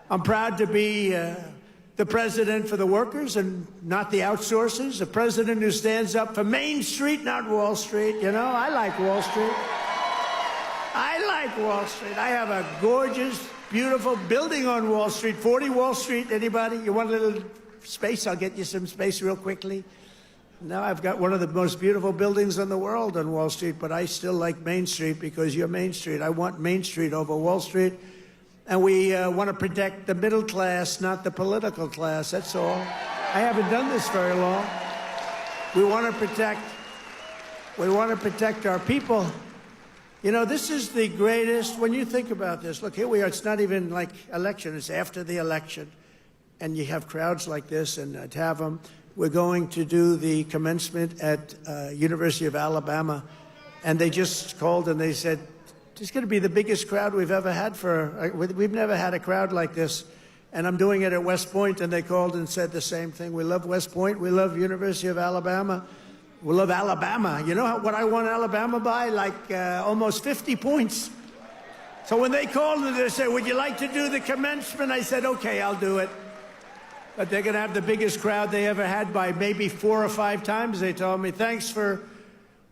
I'm proud to be the president for the workers and not the outsourcers, a president who stands up for Main Street, not Wall Street. You know, I like Wall Street. I like Wall Street. I have a gorgeous, beautiful building on Wall Street, 40 Wall Street. Anybody? You want a little space? I'll get you some space real quickly. Now I've got one of the most beautiful buildings in the world on Wall Street, but I still like Main Street because you're Main Street. I want Main Street over Wall Street. And we want to protect the middle class, not the political class. That's all. I haven't done this very long. We want to protect our people. You know, this is the greatest, when you think about this, look, here we are, it's not even like election, it's after the election. And you have crowds like this, and to have them, we're going to do the commencement at University of Alabama. And they just called and they said, it's going to be the biggest crowd we've ever had we've never had a crowd like this. And I'm doing it at West Point, and they called and said the same thing. We love West Point. We love University of Alabama. We love Alabama. You know what I won Alabama by? Like almost 50 points. So when they called and they said, would you like to do the commencement? I said, okay, I'll do it. But they're going to have the biggest crowd they ever had by maybe 4 or 5 times, they told me. Thanks for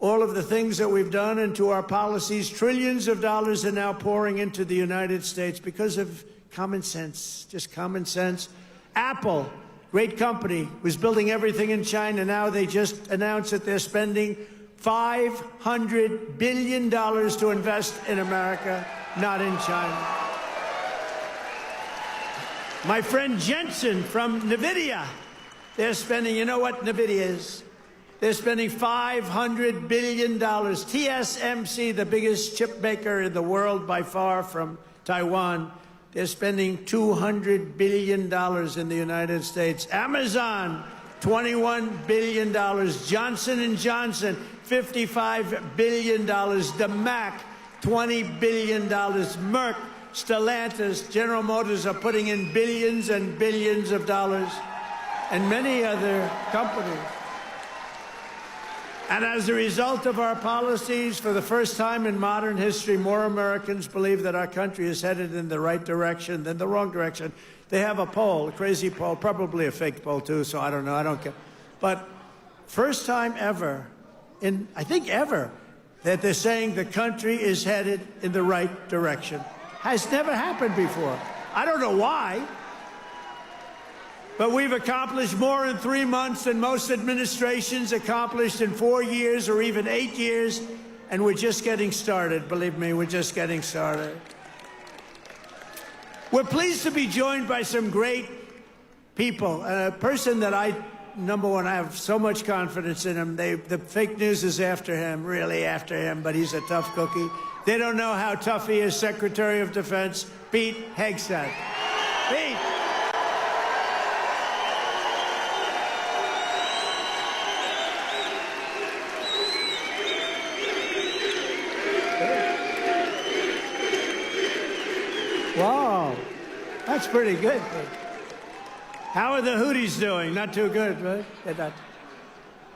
all of the things that we've done and to our policies. Trillions of dollars are now pouring into the United States because of common sense, just common sense. Apple, great company, was building everything in China. Now they just announced that they're spending $500 billion to invest in America, not in China. My friend Jensen from NVIDIA, they're spending, you know what NVIDIA is? They're spending $500 billion. TSMC, the biggest chip maker in the world by far from Taiwan, they're spending $200 billion in the United States. Amazon, $21 billion. Johnson & Johnson, $55 billion. DeMac, $20 billion. Merck, Stellantis, General Motors are putting in billions and billions of dollars, and many other companies. And as a result of our policies, for the first time in modern history, more Americans believe that our country is headed in the right direction than the wrong direction. They have a poll, a crazy poll, probably a fake poll too, so I don't know, I don't care. But first time ever, I think ever, that they're saying the country is headed in the right direction. Has never happened before. I don't know why. But we've accomplished more in 3 months than most administrations accomplished in 4 years or even 8 years, and we're just getting started. Believe me, we're just getting started. We're pleased to be joined by some great people. A person that number one, I have so much confidence in him. The fake news is after him, really after him, but he's a tough cookie. They don't know how tough he is, Secretary of Defense, Pete Hegseth. Pete. Wow, that's pretty good. How are the Houthis doing? Not too good, right? They're not.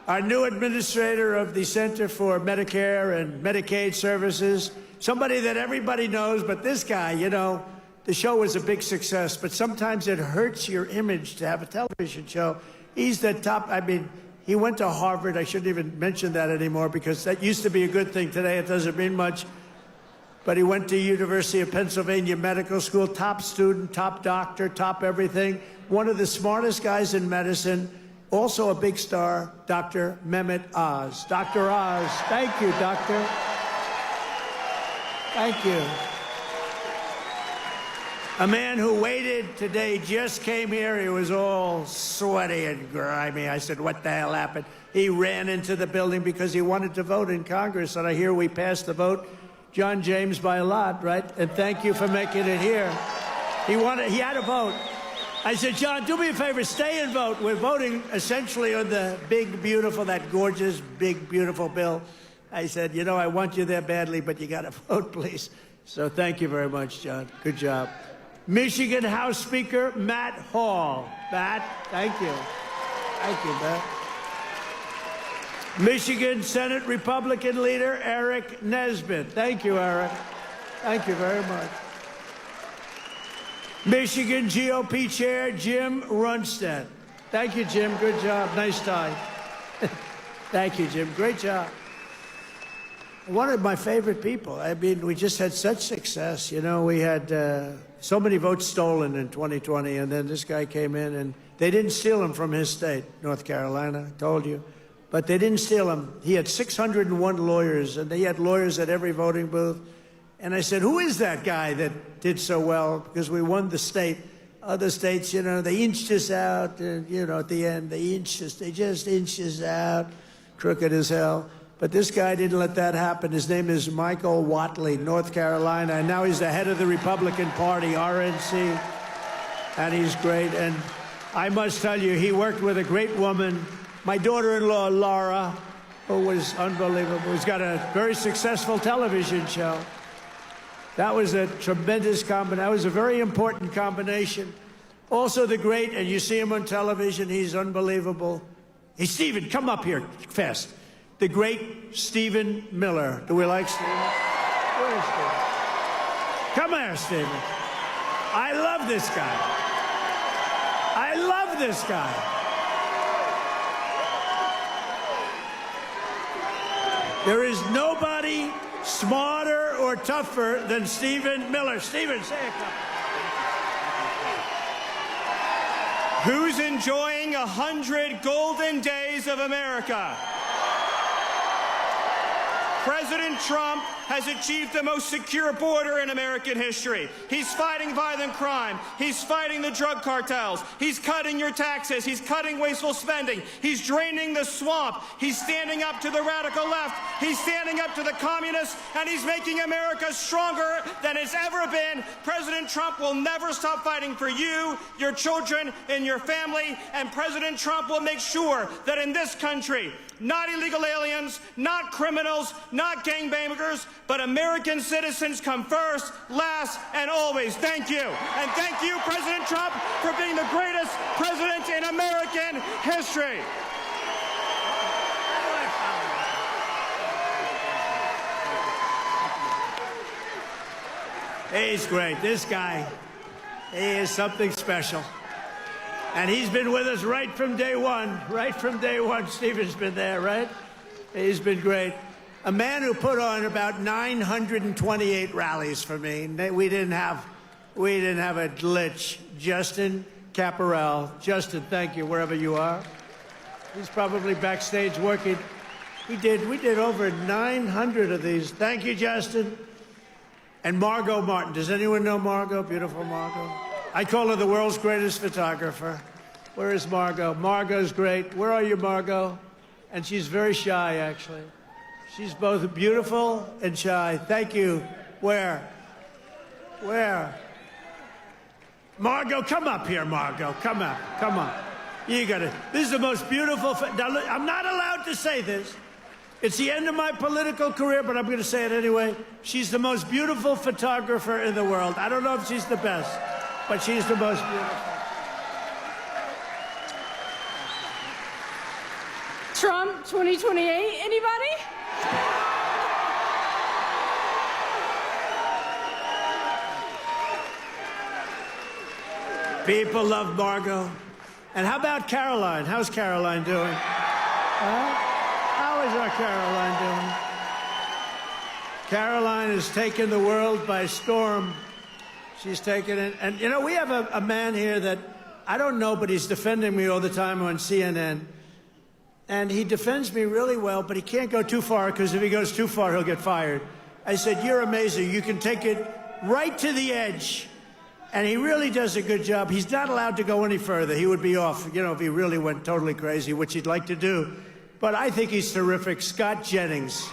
Our new administrator of the Center for Medicare and Medicaid Services, somebody that everybody knows, but this guy, you know, the show was a big success, but sometimes it hurts your image to have a television show. He's the top, I mean, he went to Harvard. I shouldn't even mention that anymore because that used to be a good thing. Today it doesn't mean much. But he went to University of Pennsylvania Medical School, top student, top doctor, top everything. One of the smartest guys in medicine, also a big star, Dr. Mehmet Oz. Dr. Oz, thank you, doctor. Thank you. A man who waited today, just came here. He was all sweaty and grimy. I said, what the hell happened? He ran into the building because he wanted to vote in Congress, and I hear we passed the vote. John James by a lot, right? And thank you for making it here. He had a vote. I said, John, do me a favor, stay and vote. We're voting essentially on the big, beautiful, that gorgeous, big, beautiful bill. I said, you know, I want you there badly, but you got to vote, please. So thank you very much, John. Good job. Michigan House Speaker Matt Hall. Matt, thank you. Thank you, Matt. Michigan Senate Republican leader Eric Nesbitt. Thank you, Eric. Thank you very much. Michigan GOP Chair Jim Runstead. Thank you, Jim. Good job. Nice tie. Thank you, Jim. Great job. One of my favorite people. I mean, we just had such success. You know, we had so many votes stolen in 2020, and then this guy came in, and they didn't steal him from his state, North Carolina, I told you. But they didn't steal him. He had 601 lawyers, and they had lawyers at every voting booth. And I said, who is that guy that did so well? Because we won the state. Other states, you know, they inched us out, and, you know, at the end, they just inched us out, crooked as hell. But this guy didn't let that happen. His name is Michael Whatley, North Carolina, and now he's the head of the Republican Party, RNC, and he's great. And I must tell you, he worked with a great woman, my daughter-in-law, Laura, who was unbelievable, who's got a very successful television show. That was a tremendous combination. That was a very important combination. Also the great, and you see him on television, he's unbelievable. Hey, Stephen, come up here fast. The great Stephen Miller. Do we like Stephen? Where is Stephen? Come here, Stephen. I love this guy. I love this guy. There is nobody smarter or tougher than Stephen Miller. Stephen, say a couple. Who's enjoying 100 golden days of America? President Trump has achieved the most secure border in American history. He's fighting violent crime. He's fighting the drug cartels. He's cutting your taxes. He's cutting wasteful spending. He's draining the swamp. He's standing up to the radical left. He's standing up to the communists, and he's making America stronger than it's ever been. President Trump will never stop fighting for you, your children, and your family, and President Trump will make sure that in this country, not illegal aliens, not criminals, not gangbangers, but American citizens come first, last, and always. Thank you. And thank you, President Trump, for being the greatest president in American history. He's great. This guy, he is something special. And he's been with us right from day one. Right from day one, Stephen's been there, right? He's been great. A man who put on about 928 rallies for me. We didn't have a glitch. Justin Caparel. Justin, thank you, wherever you are. He's probably backstage working. We did over 900 of these. Thank you, Justin. And Margot Martin. Does anyone know Margot? Beautiful Margot. I call her the world's greatest photographer. Where is Margot? Margot's great. Where are you, Margot? And she's very shy, actually. She's both beautiful and shy. Thank you. Where? Where? Margot, come up here, Margot. Come up. Come on. You got it. This is the most beautiful. Now, look, I'm not allowed to say this. It's the end of my political career, but I'm going to say it anyway. She's the most beautiful photographer in the world. I don't know if she's the best, but she's the most beautiful. Trump 2028, anybody? People love Margot. And how about Caroline? How's Caroline doing? How is our Caroline doing? Caroline has taken the world by storm. She's taken it. And, you know, we have a man here that I don't know, but he's defending me all the time on CNN. And he defends me really well, but he can't go too far, because if he goes too far, he'll get fired. I said, you're amazing. You can take it right to the edge. And he really does a good job. He's not allowed to go any further. He would be off, you know, if he really went totally crazy, which he'd like to do. But I think he's terrific. Scott Jennings.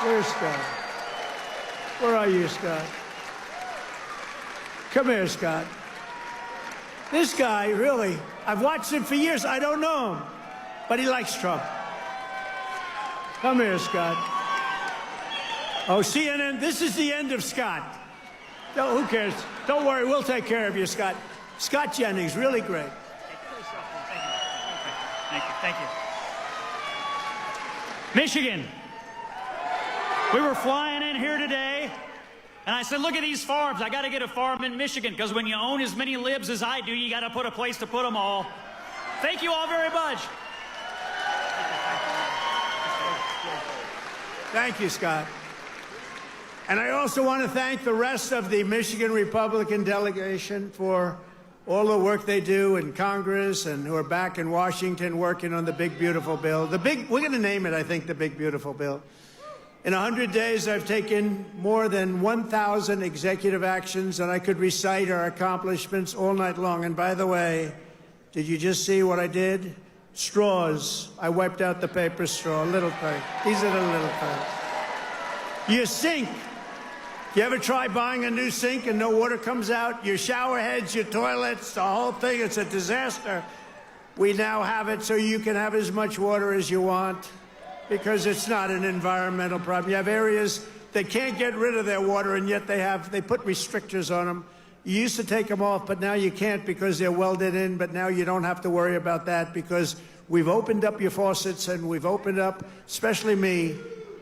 Where's Scott? Where are you, Scott? Come here, Scott. This guy, really, I've watched him for years. I don't know him, but he likes Trump. Come here, Scott. Oh, CNN, this is the end of Scott. No, who cares? Don't worry, we'll take care of you, Scott. Scott Jennings, really great. Thank you. Michigan. We were flying in here today, and I said, look at these farms. I got to get a farm in Michigan, because when you own as many libs as I do, you got to put a place to put them all. Thank you all very much. Thank you, Scott. And I also want to thank the rest of the Michigan Republican delegation for all the work they do in Congress, and who are back in Washington working on the big, beautiful bill. We're going to name it, I think, the big, beautiful bill. In 100 days, I've taken more than 1,000 executive actions, and I could recite our accomplishments all night long. And by the way, did you just see what I did? Straws. I wiped out the paper straw, little thing. These are the little things. Your sink. You ever try buying a new sink and no water comes out? Your shower heads, your toilets, the whole thing, it's a disaster. We now have it so you can have as much water as you want, because it's not an environmental problem. You have areas that can't get rid of their water, and yet they put restrictors on them. You used to take them off, but now you can't because they're welded in, but now you don't have to worry about that, because we've opened up your faucets, and we've opened up, especially me.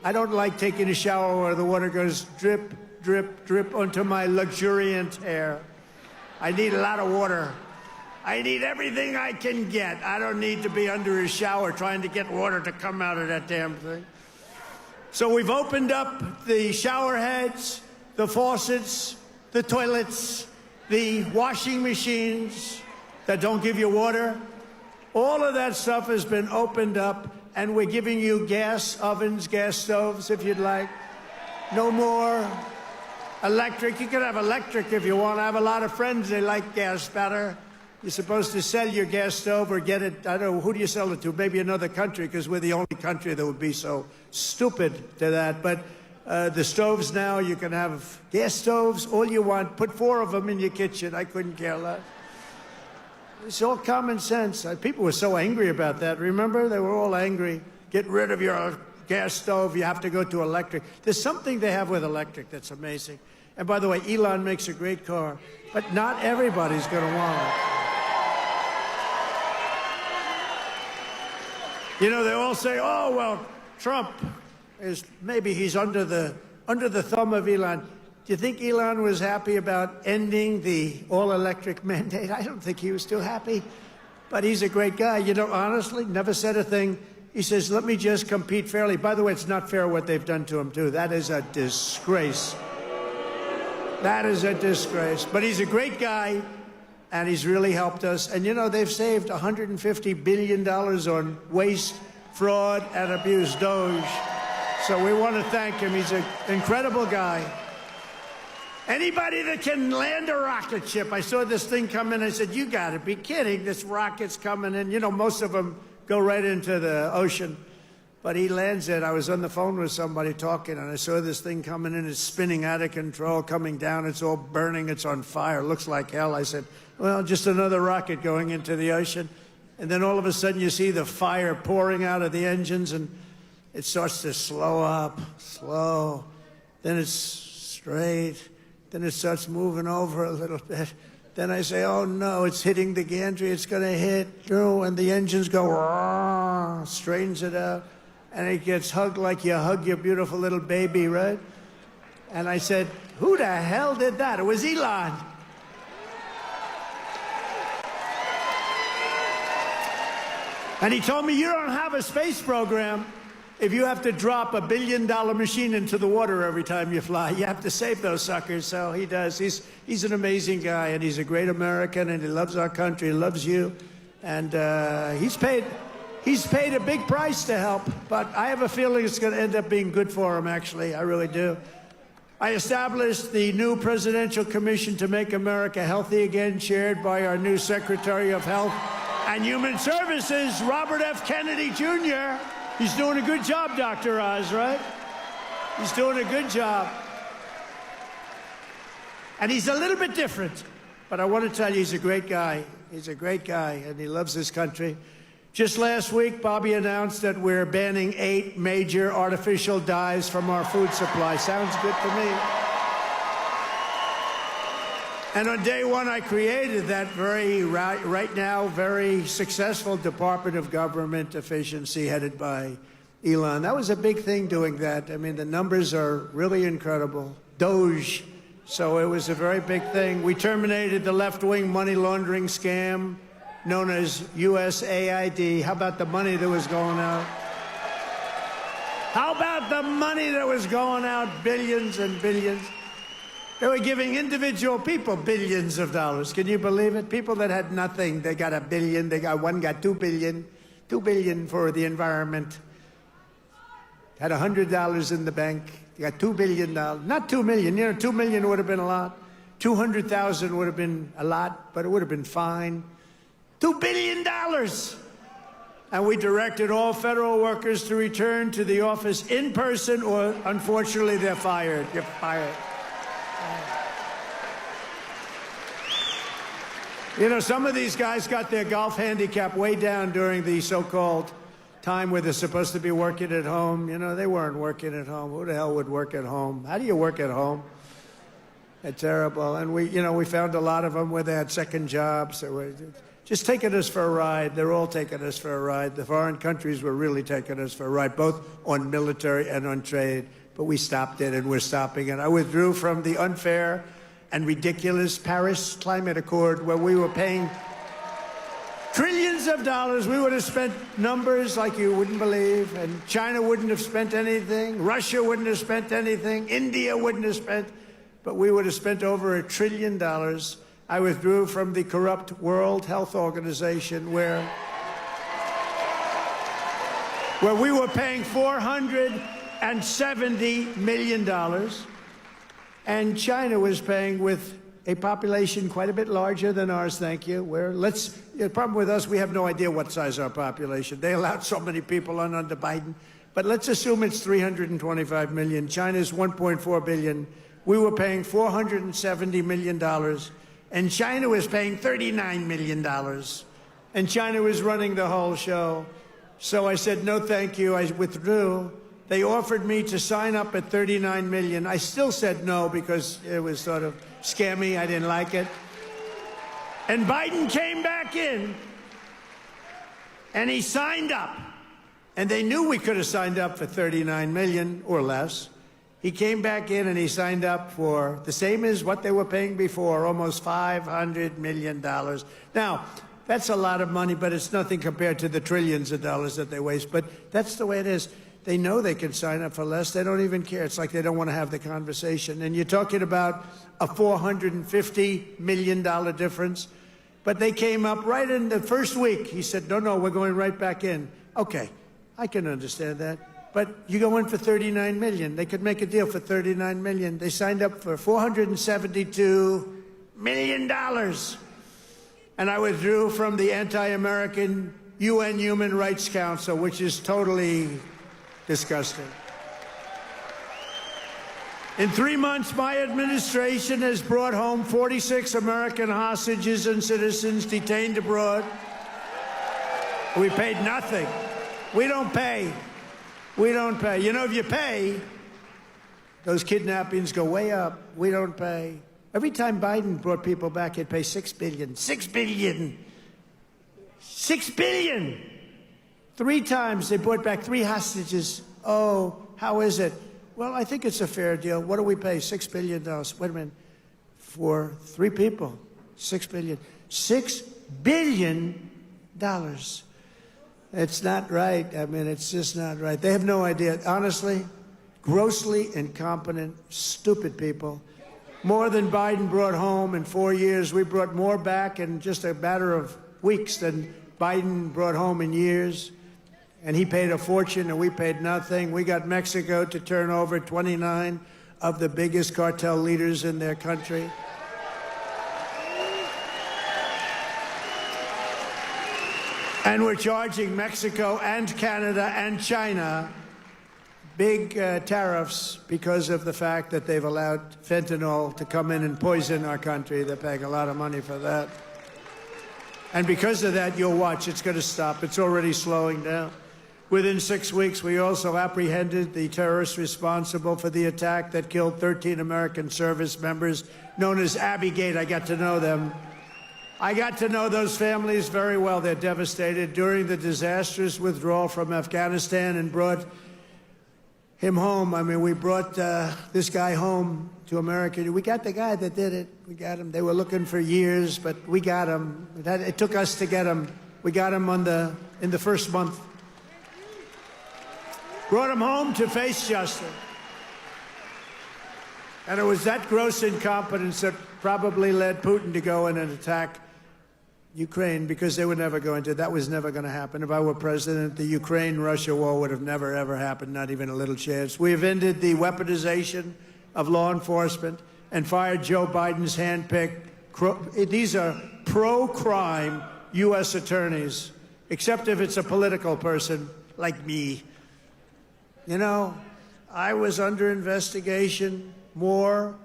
I don't like taking a shower where the water goes drip, drip, drip onto my luxuriant hair. I need a lot of water. I need everything I can get. I don't need to be under a shower trying to get water to come out of that damn thing. So we've opened up the shower heads, the faucets, the toilets, the washing machines that don't give you water. All of that stuff has been opened up, and we're giving you gas ovens, gas stoves, if you'd like. No more electric. You can have electric if you want. I have a lot of friends, they like gas better. You're supposed to sell your gas stove or get it, I don't know, who do you sell it to? Maybe another country, because we're the only country that would be so stupid to that. But the stoves now, you can have gas stoves, all you want. Put 4 of them in your kitchen. I couldn't care less. It's all common sense. People were so angry about that. Remember? They were all angry. Get rid of your gas stove. You have to go to electric. There's something they have with electric that's amazing. And by the way, Elon makes a great car, but not everybody's going to want it. You know, they all say, oh, well, Trump is, maybe he's under the thumb of Elon. Do you think Elon was happy about ending the all-electric mandate? I don't think he was too happy, but he's a great guy. You know, honestly, never said a thing. He says, let me just compete fairly. By the way, it's not fair what they've done to him, too. That is a disgrace. That is a disgrace. But he's a great guy, and he's really helped us. And, you know, they've saved $150 billion on waste, fraud, and abuse, Doge. So we want to thank him. He's an incredible guy. Anybody that can land a rocket ship. I saw this thing come in. I said, you got to be kidding. This rocket's coming in. You know, most of them go right into the ocean. But he lands it. I was on the phone with somebody talking, and I saw this thing coming in. It's spinning out of control, coming down. It's all burning. It's on fire. Looks like hell. I said, well, just another rocket going into the ocean. And then all of a sudden you see the fire pouring out of the engines, and it starts to slow up, slow. Then it's straight. Then it starts moving over a little bit. Then I say, oh, no, it's hitting the gantry. It's going to hit, and the engines go, straightens it out. And it gets hugged like you hug your beautiful little baby, right? And I said, who the hell did that? It was Elon. And he told me, you don't have a space program if you have to drop $1 billion machine into the water every time you fly. You have to save those suckers. So he does. He's an amazing guy, and he's a great American, and he loves our country, he loves you. And he's paid a big price to help, but I have a feeling it's going to end up being good for him, actually. I really do. I established the new Presidential Commission to Make America Healthy Again, chaired by our new Secretary of Health and Human Services, Robert F. Kennedy, Jr. He's doing a good job, Dr. Oz, right? He's doing a good job. And he's a little bit different, but I want to tell you, he's a great guy. He's a great guy, and he loves his country. Just last week, Bobby announced that we're banning 8 major artificial dyes from our food supply. Sounds good to me. And on day one, I created that right now, very successful Department of Government Efficiency headed by Elon. That was a big thing doing that. I mean, the numbers are really incredible. Doge. So it was a very big thing. We terminated the left-wing money laundering scam known as USAID. How about the money that was going out? How about the money that was going out? Billions and billions. They were giving individual people billions of dollars. Can you believe it? People that had nothing, they got $1 billion. One got $2 billion. $2 billion for the environment. Had $100 in the bank. They got $2 billion. Not $2 million. You know, $2 million would have been a lot. 200,000 would have been a lot, but it would have been fine. $2 billion. And we directed all federal workers to return to the office in person, or unfortunately, they're fired. You're fired. You know, some of these guys got their golf handicap way down during the so-called time where they're supposed to be working at home. You know, they weren't working at home. Who the hell would work at home? How do you work at home? It's terrible. And we found a lot of them where they had second jobs. They were just taking us for a ride. They're all taking us for a ride. The foreign countries were really taking us for a ride, both on military and on trade. But we stopped it, and we're stopping it. I withdrew from the unfair and ridiculous Paris Climate Accord, where we were paying trillions Billions of dollars. We would have spent numbers like you wouldn't believe, and China wouldn't have spent anything, Russia wouldn't have spent anything, India wouldn't have spent, but we would have spent over $1 trillion. I withdrew from the corrupt World Health Organization where we were paying $470 million, and China was paying with a population quite a bit larger than ours, thank you. The problem with us, we have no idea what size our population. They allowed so many people on under Biden. But let's assume it's 325 million. China's 1.4 billion. We were paying $470 million, and China was paying $39 million. And China was running the whole show. So I said, no, thank you. I withdrew. They offered me to sign up at $39 million. I still said no because it was sort of scammy. I didn't like it. And Biden came back in, and he signed up. And they knew we could have signed up for $39 million or less. He came back in, and he signed up for the same as what they were paying before, almost $500 million. Now, that's a lot of money, but it's nothing compared to the trillions of dollars that they waste. But that's the way it is. They know they can sign up for less. They don't even care. It's like they don't want to have the conversation. And you're talking about a $450 million difference. But they came up right in the first week. He said, no, we're going right back in. Okay, I can understand that. But you go in for $39 million. They could make a deal for $39 million. They signed up for $472 million. And I withdrew from the anti-American UN Human Rights Council, which is totally disgusting. In 3 months, my administration has brought home 46 American hostages and citizens detained abroad. We paid nothing. We don't pay. We don't pay. You know, if you pay, those kidnappings go way up. We don't pay. Every time Biden brought people back, he'd pay $6 billion. $6 billion. $6 billion. 3 times they brought back 3 hostages. Oh, how is it? Well, I think it's a fair deal. What do we pay? $6 billion. Wait a minute. For 3 people, $6 billion. $6 billion. It's not right. I mean, it's just not right. They have no idea. Honestly, grossly incompetent, stupid people. More than Biden brought home in 4 years. We brought more back in just a matter of weeks than Biden brought home in years. And he paid a fortune, and we paid nothing. We got Mexico to turn over 29 of the biggest cartel leaders in their country. And we're charging Mexico and Canada and China big tariffs because of the fact that they've allowed fentanyl to come in and poison our country. They're paying a lot of money for that. And because of that, you'll watch, it's going to stop. It's already slowing down. Within 6 weeks, we also apprehended the terrorists responsible for the attack that killed 13 American service members, known as Abbey-gate. I got to know them. I got to know those families very well. They're devastated. During the disastrous withdrawal from Afghanistan and brought him home. I mean, we brought this guy home to America. We got the guy that did it. We got him. They were looking for years, but we got him. It took us to get him. We got him in the first month. Brought him home to face justice. And it was that gross incompetence that probably led Putin to go in and attack Ukraine, because they were never going to. That was never going to happen. If I were president, the Ukraine-Russia war would have never, ever happened, not even a little chance. We have ended the weaponization of law enforcement and fired Joe Biden's handpicked. These are pro-crime U.S. attorneys, except if it's a political person like me. You know, I was under investigation more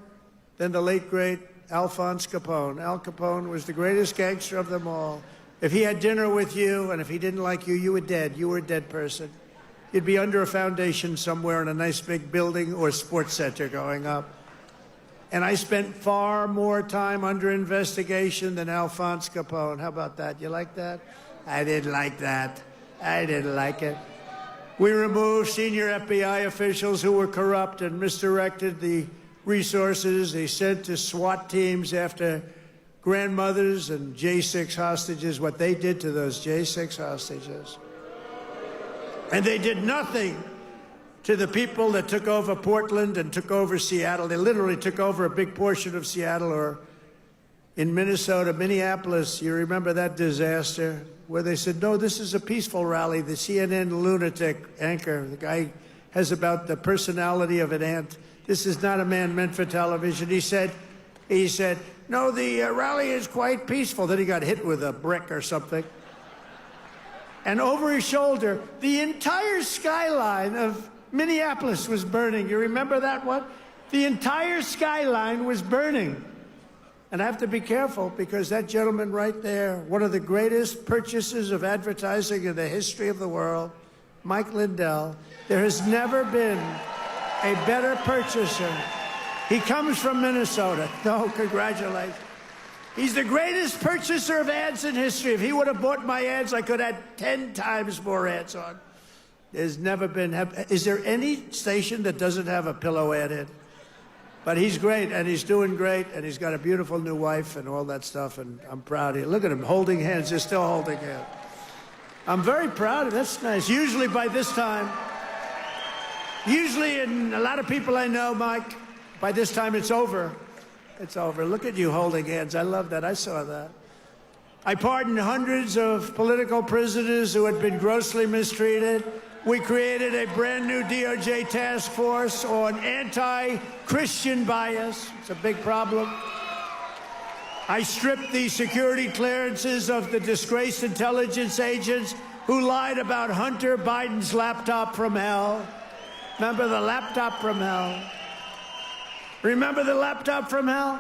than the late, great Alphonse Capone. Al Capone was the greatest gangster of them all. If he had dinner with you, and if he didn't like you, you were dead. You were a dead person. You'd be under a foundation somewhere in a nice big building or sports center going up. And I spent far more time under investigation than Alphonse Capone. How about that? You like that? I didn't like that. I didn't like it. We removed senior FBI officials who were corrupt and misdirected the resources they sent to SWAT teams after grandmothers and J6 hostages, what they did to those J6 hostages. And they did nothing to the people that took over Portland and took over Seattle. They literally took over a big portion of Seattle, or in Minnesota, Minneapolis. You remember that disaster where they said, no, this is a peaceful rally. The CNN lunatic anchor, the guy has about the personality of an ant. This is not a man meant for television. He said, no, the rally is quite peaceful. Then he got hit with a brick or something. And over his shoulder, the entire skyline of Minneapolis was burning. You remember that one? The entire skyline was burning. And I have to be careful because that gentleman right there, one of the greatest purchasers of advertising in the history of the world, Mike Lindell, there has never been a better purchaser. He comes from Minnesota. No, congratulations. He's the greatest purchaser of ads in history. If he would have bought my ads, I could have had 10 times more ads on. There's never been... Is there any station that doesn't have a pillow ad in? But he's great, and he's doing great, and he's got a beautiful new wife and all that stuff, and I'm proud of him. Look at him holding hands. They're still holding hands. I'm very proud of him. That's nice. Usually by this time, and a lot of people I know, Mike, by this time it's over. It's over. Look at you holding hands. I love that. I saw that. I pardoned hundreds of political prisoners who had been grossly mistreated. We created a brand new DOJ task force on anti-Christian bias. It's a big problem. I stripped the security clearances of the disgraced intelligence agents who lied about Hunter Biden's laptop from hell. Remember the laptop from hell? Remember the laptop from hell?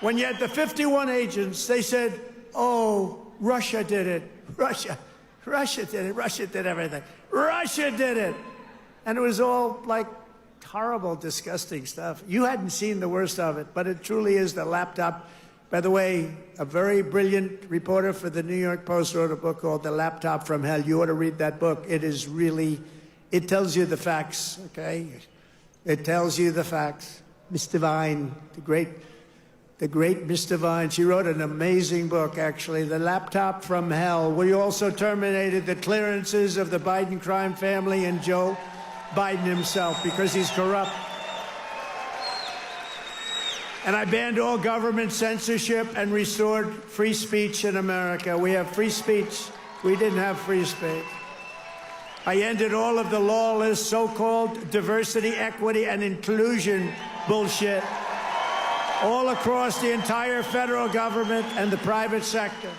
When you had the 51 agents, they said, oh, Russia did it. Russia did it. Russia did everything. Russia did it. And it was all like horrible, disgusting stuff. You hadn't seen the worst of it, but it truly is the laptop. By the way, a very brilliant reporter for the New York Post wrote a book called The Laptop from Hell. You ought to read that book. It is really, it tells you the facts, okay? It tells you the facts. Miss Devine, the great Miss Devine, she wrote an amazing book, actually, The Laptop from Hell. We also terminated the clearances of the Biden crime family and Joe Biden himself because he's corrupt. And I banned all government censorship and restored free speech in America. We have free speech. We didn't have free speech. I ended all of the lawless so-called diversity, equity, and inclusion bullshit all across the entire federal government and the private sector.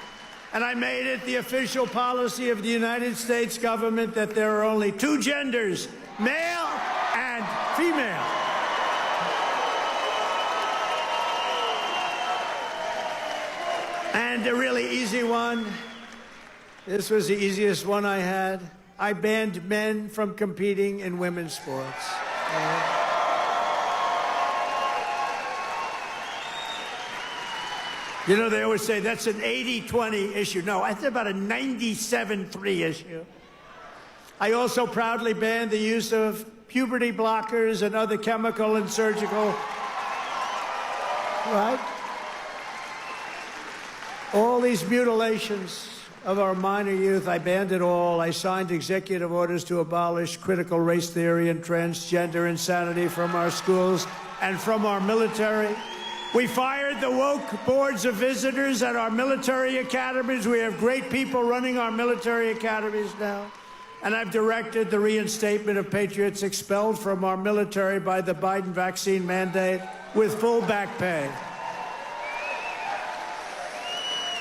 And I made it the official policy of the United States government that there are only two genders, male and female. And a really easy one, this was the easiest one I had. I banned men from competing in women's sports. You know, they always say that's an 80-20 issue. No, that's about a 97-3 issue. I also proudly banned the use of puberty blockers and other chemical and surgical, right? All these mutilations of our minor youth, I banned it all. I signed executive orders to abolish critical race theory and transgender insanity from our schools and from our military. We fired the woke boards of visitors at our military academies. We have great people running our military academies now. And I've directed the reinstatement of patriots expelled from our military by the Biden vaccine mandate with full back pay.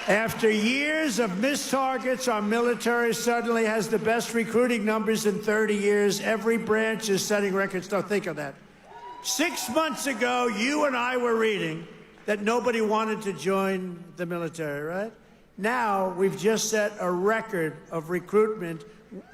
After years of missed targets, our military suddenly has the best recruiting numbers in 30 years. Every branch is setting records. Don't think of that. 6 months ago, you and I were reading that nobody wanted to join the military, right? Now, we've just set a record of recruitment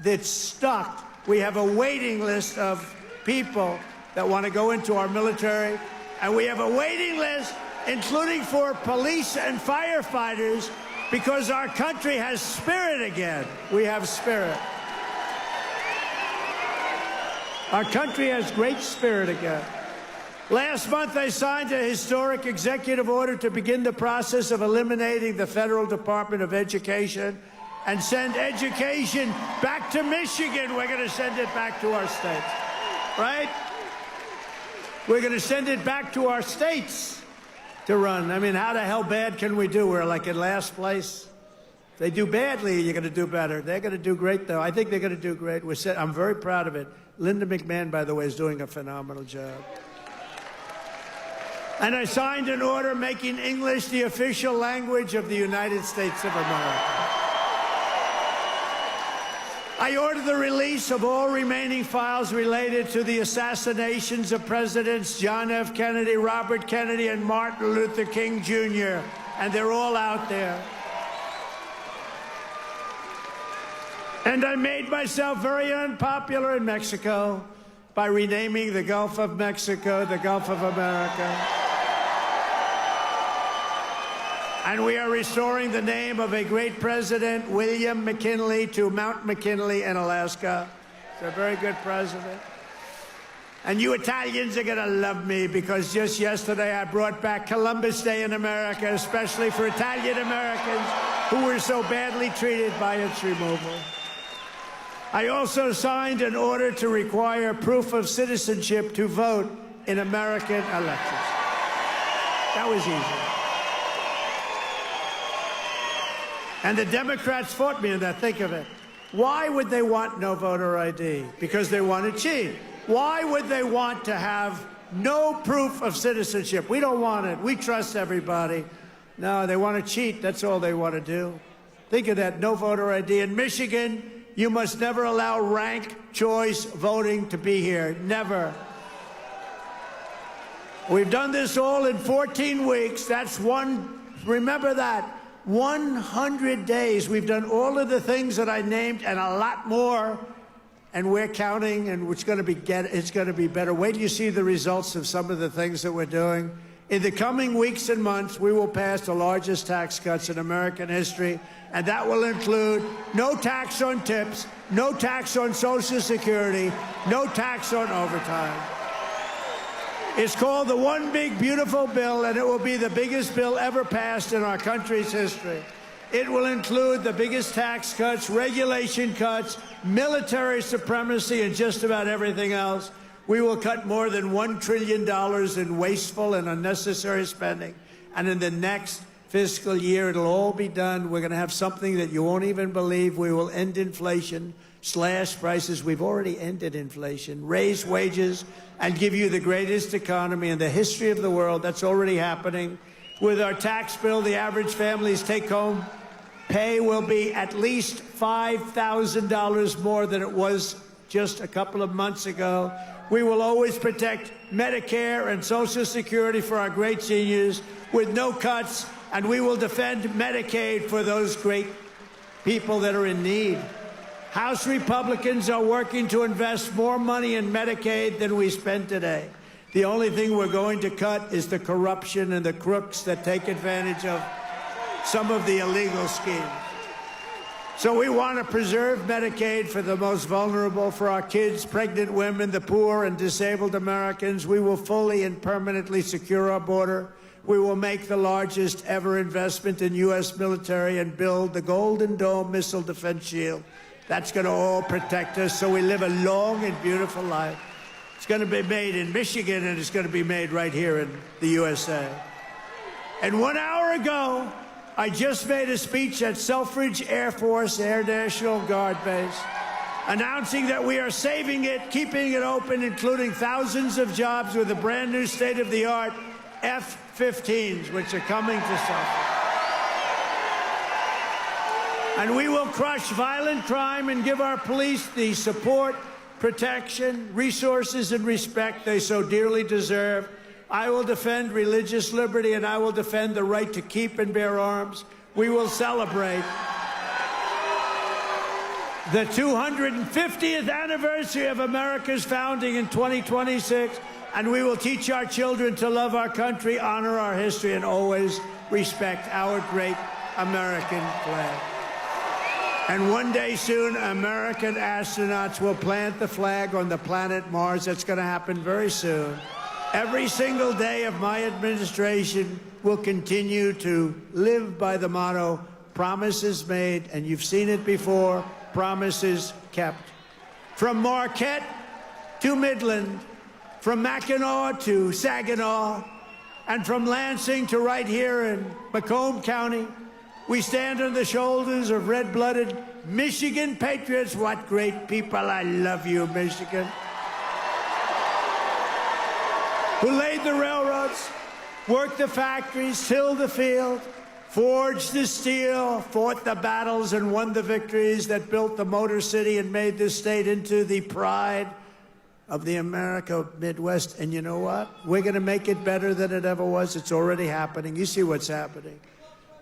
that's stuck. We have a waiting list of people that want to go into our military, and we have a waiting list including for police and firefighters, because our country has spirit again. We have spirit. Our country has great spirit again. Last month, I signed a historic executive order to begin the process of eliminating the Federal Department of Education and send education back to Michigan. We're going to send it back to our states, right? We're going to send it back to our states to run. I mean, how the hell bad can we do? We're like in last place. If they do badly, you're going to do better. They're going to do great, though. I think they're going to do great. I'm very proud of it. Linda McMahon, by the way, is doing a phenomenal job. And I signed an order making English the official language of the United States of America. I ordered the release of all remaining files related to the assassinations of Presidents John F. Kennedy, Robert Kennedy, and Martin Luther King, Jr., and they're all out there. And I made myself very unpopular in Mexico by renaming the Gulf of Mexico the Gulf of America. And we are restoring the name of a great president, William McKinley, to Mount McKinley in Alaska. He's a very good president. And you Italians are going to love me because just yesterday I brought back Columbus Day in America, especially for Italian Americans who were so badly treated by its removal. I also signed an order to require proof of citizenship to vote in American elections. That was easy. And the Democrats fought me in that. Think of it. Why would they want no voter ID? Because they want to cheat. Why would they want to have no proof of citizenship? We don't want it. We trust everybody. No, they want to cheat. That's all they want to do. Think of that. No voter ID. In Michigan, you must never allow ranked choice voting to be here. Never. We've done this all in 14 weeks. That's one. Remember that. 100 days. We've done all of the things that I named and a lot more, and we're counting, and it's going to be better. Wait till you see the results of some of the things that we're doing. In the coming weeks and months, we will pass the largest tax cuts in American history, and that will include no tax on tips, no tax on Social Security, no tax on overtime. It's called the One Big Beautiful Bill, and it will be the biggest bill ever passed in our country's history. It will include the biggest tax cuts, regulation cuts, military supremacy, and just about everything else. We will cut more than $1 trillion in wasteful and unnecessary spending. And in the next fiscal year, it'll all be done. We're going to have something that you won't even believe. We will end inflation, slash prices. We've already ended inflation, raise wages, and give you the greatest economy in the history of the world. That's already happening. With our tax bill, the average family's take-home pay will be at least $5,000 more than it was just a couple of months ago. We will always protect Medicare and Social Security for our great seniors with no cuts, and we will defend Medicaid for those great people that are in need. House Republicans are working to invest more money in Medicaid than we spend today. The only thing we're going to cut is the corruption and the crooks that take advantage of some of the illegal schemes. So we want to preserve Medicaid for the most vulnerable, for our kids, pregnant women, the poor, and disabled Americans. We will fully and permanently secure our border. We will make the largest ever investment in U.S. military and build the Golden Dome missile defense shield. That's going to all protect us so we live a long and beautiful life. It's going to be made in Michigan, and it's going to be made right here in the USA. And 1 hour ago, I just made a speech at Selfridge Air Force Air National Guard Base, announcing that we are saving it, keeping it open, including thousands of jobs with the brand new state-of-the-art F-15s, which are coming to Selfridge. And we will crush violent crime and give our police the support, protection, resources, and respect they so dearly deserve. I will defend religious liberty, and I will defend the right to keep and bear arms. We will celebrate the 250th anniversary of America's founding in 2026, and we will teach our children to love our country, honor our history, and always respect our great American flag. And one day soon, American astronauts will plant the flag on the planet Mars. That's going to happen very soon. Every single day of my administration will continue to live by the motto, promises made, and you've seen it before, promises kept. From Marquette to Midland, from Mackinac to Saginaw, and from Lansing to right here in Macomb County, we stand on the shoulders of red-blooded Michigan patriots. What great people. I love you, Michigan. Who laid the railroads, worked the factories, tilled the field, forged the steel, fought the battles and won the victories that built the Motor City and made this state into the pride of the America Midwest. And you know what? We're going to make it better than it ever was. It's already happening. You see what's happening.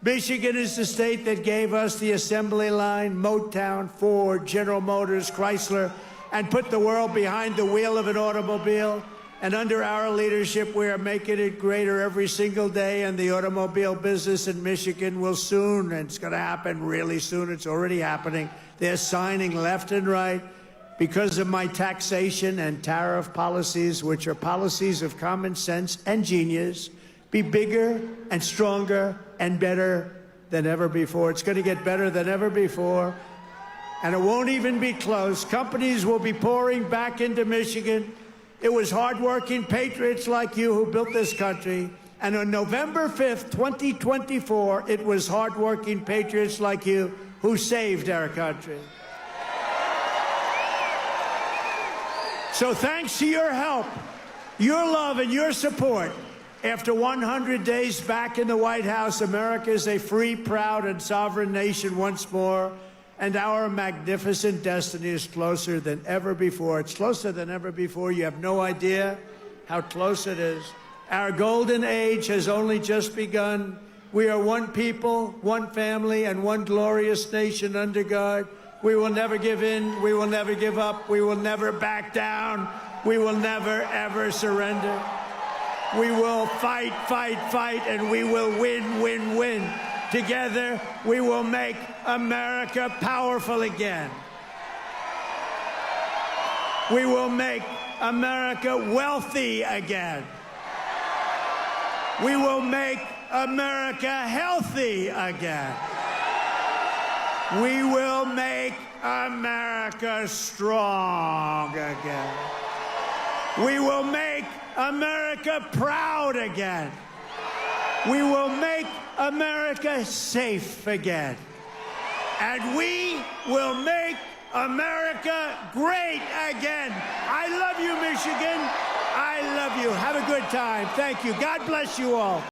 Michigan is the state that gave us the assembly line, Motown, Ford, General Motors, Chrysler, and put the world behind the wheel of an automobile. And under our leadership, we are making it greater every single day, and the automobile business in Michigan will soon, and it's going to happen really soon, it's already happening. They're signing left and right because of my taxation and tariff policies, which are policies of common sense and genius, be bigger and stronger and better than ever before. It's going to get better than ever before, and it won't even be close. Companies will be pouring back into Michigan. It was hardworking patriots like you who built this country. And on November 5th, 2024, it was hardworking patriots like you who saved our country. So thanks to your help, your love, and your support, after 100 days back in the White House, America is a free, proud, and sovereign nation once more. And our magnificent destiny is closer than ever before. It's closer than ever before. You have no idea how close it is. Our golden age has only just begun. We are one people, one family, and one glorious nation under God. We will never give in. We will never give up. We will never back down. We will never, ever surrender. We will fight, fight, fight, and we will win, win, win. Together, we will make America powerful again. We will make America wealthy again. We will make America healthy again. We will make America strong again. We will make America proud again. We will make America safe again. And we will make America great again. I love you, Michigan. I love you. Have a good time. Thank you. God bless you all.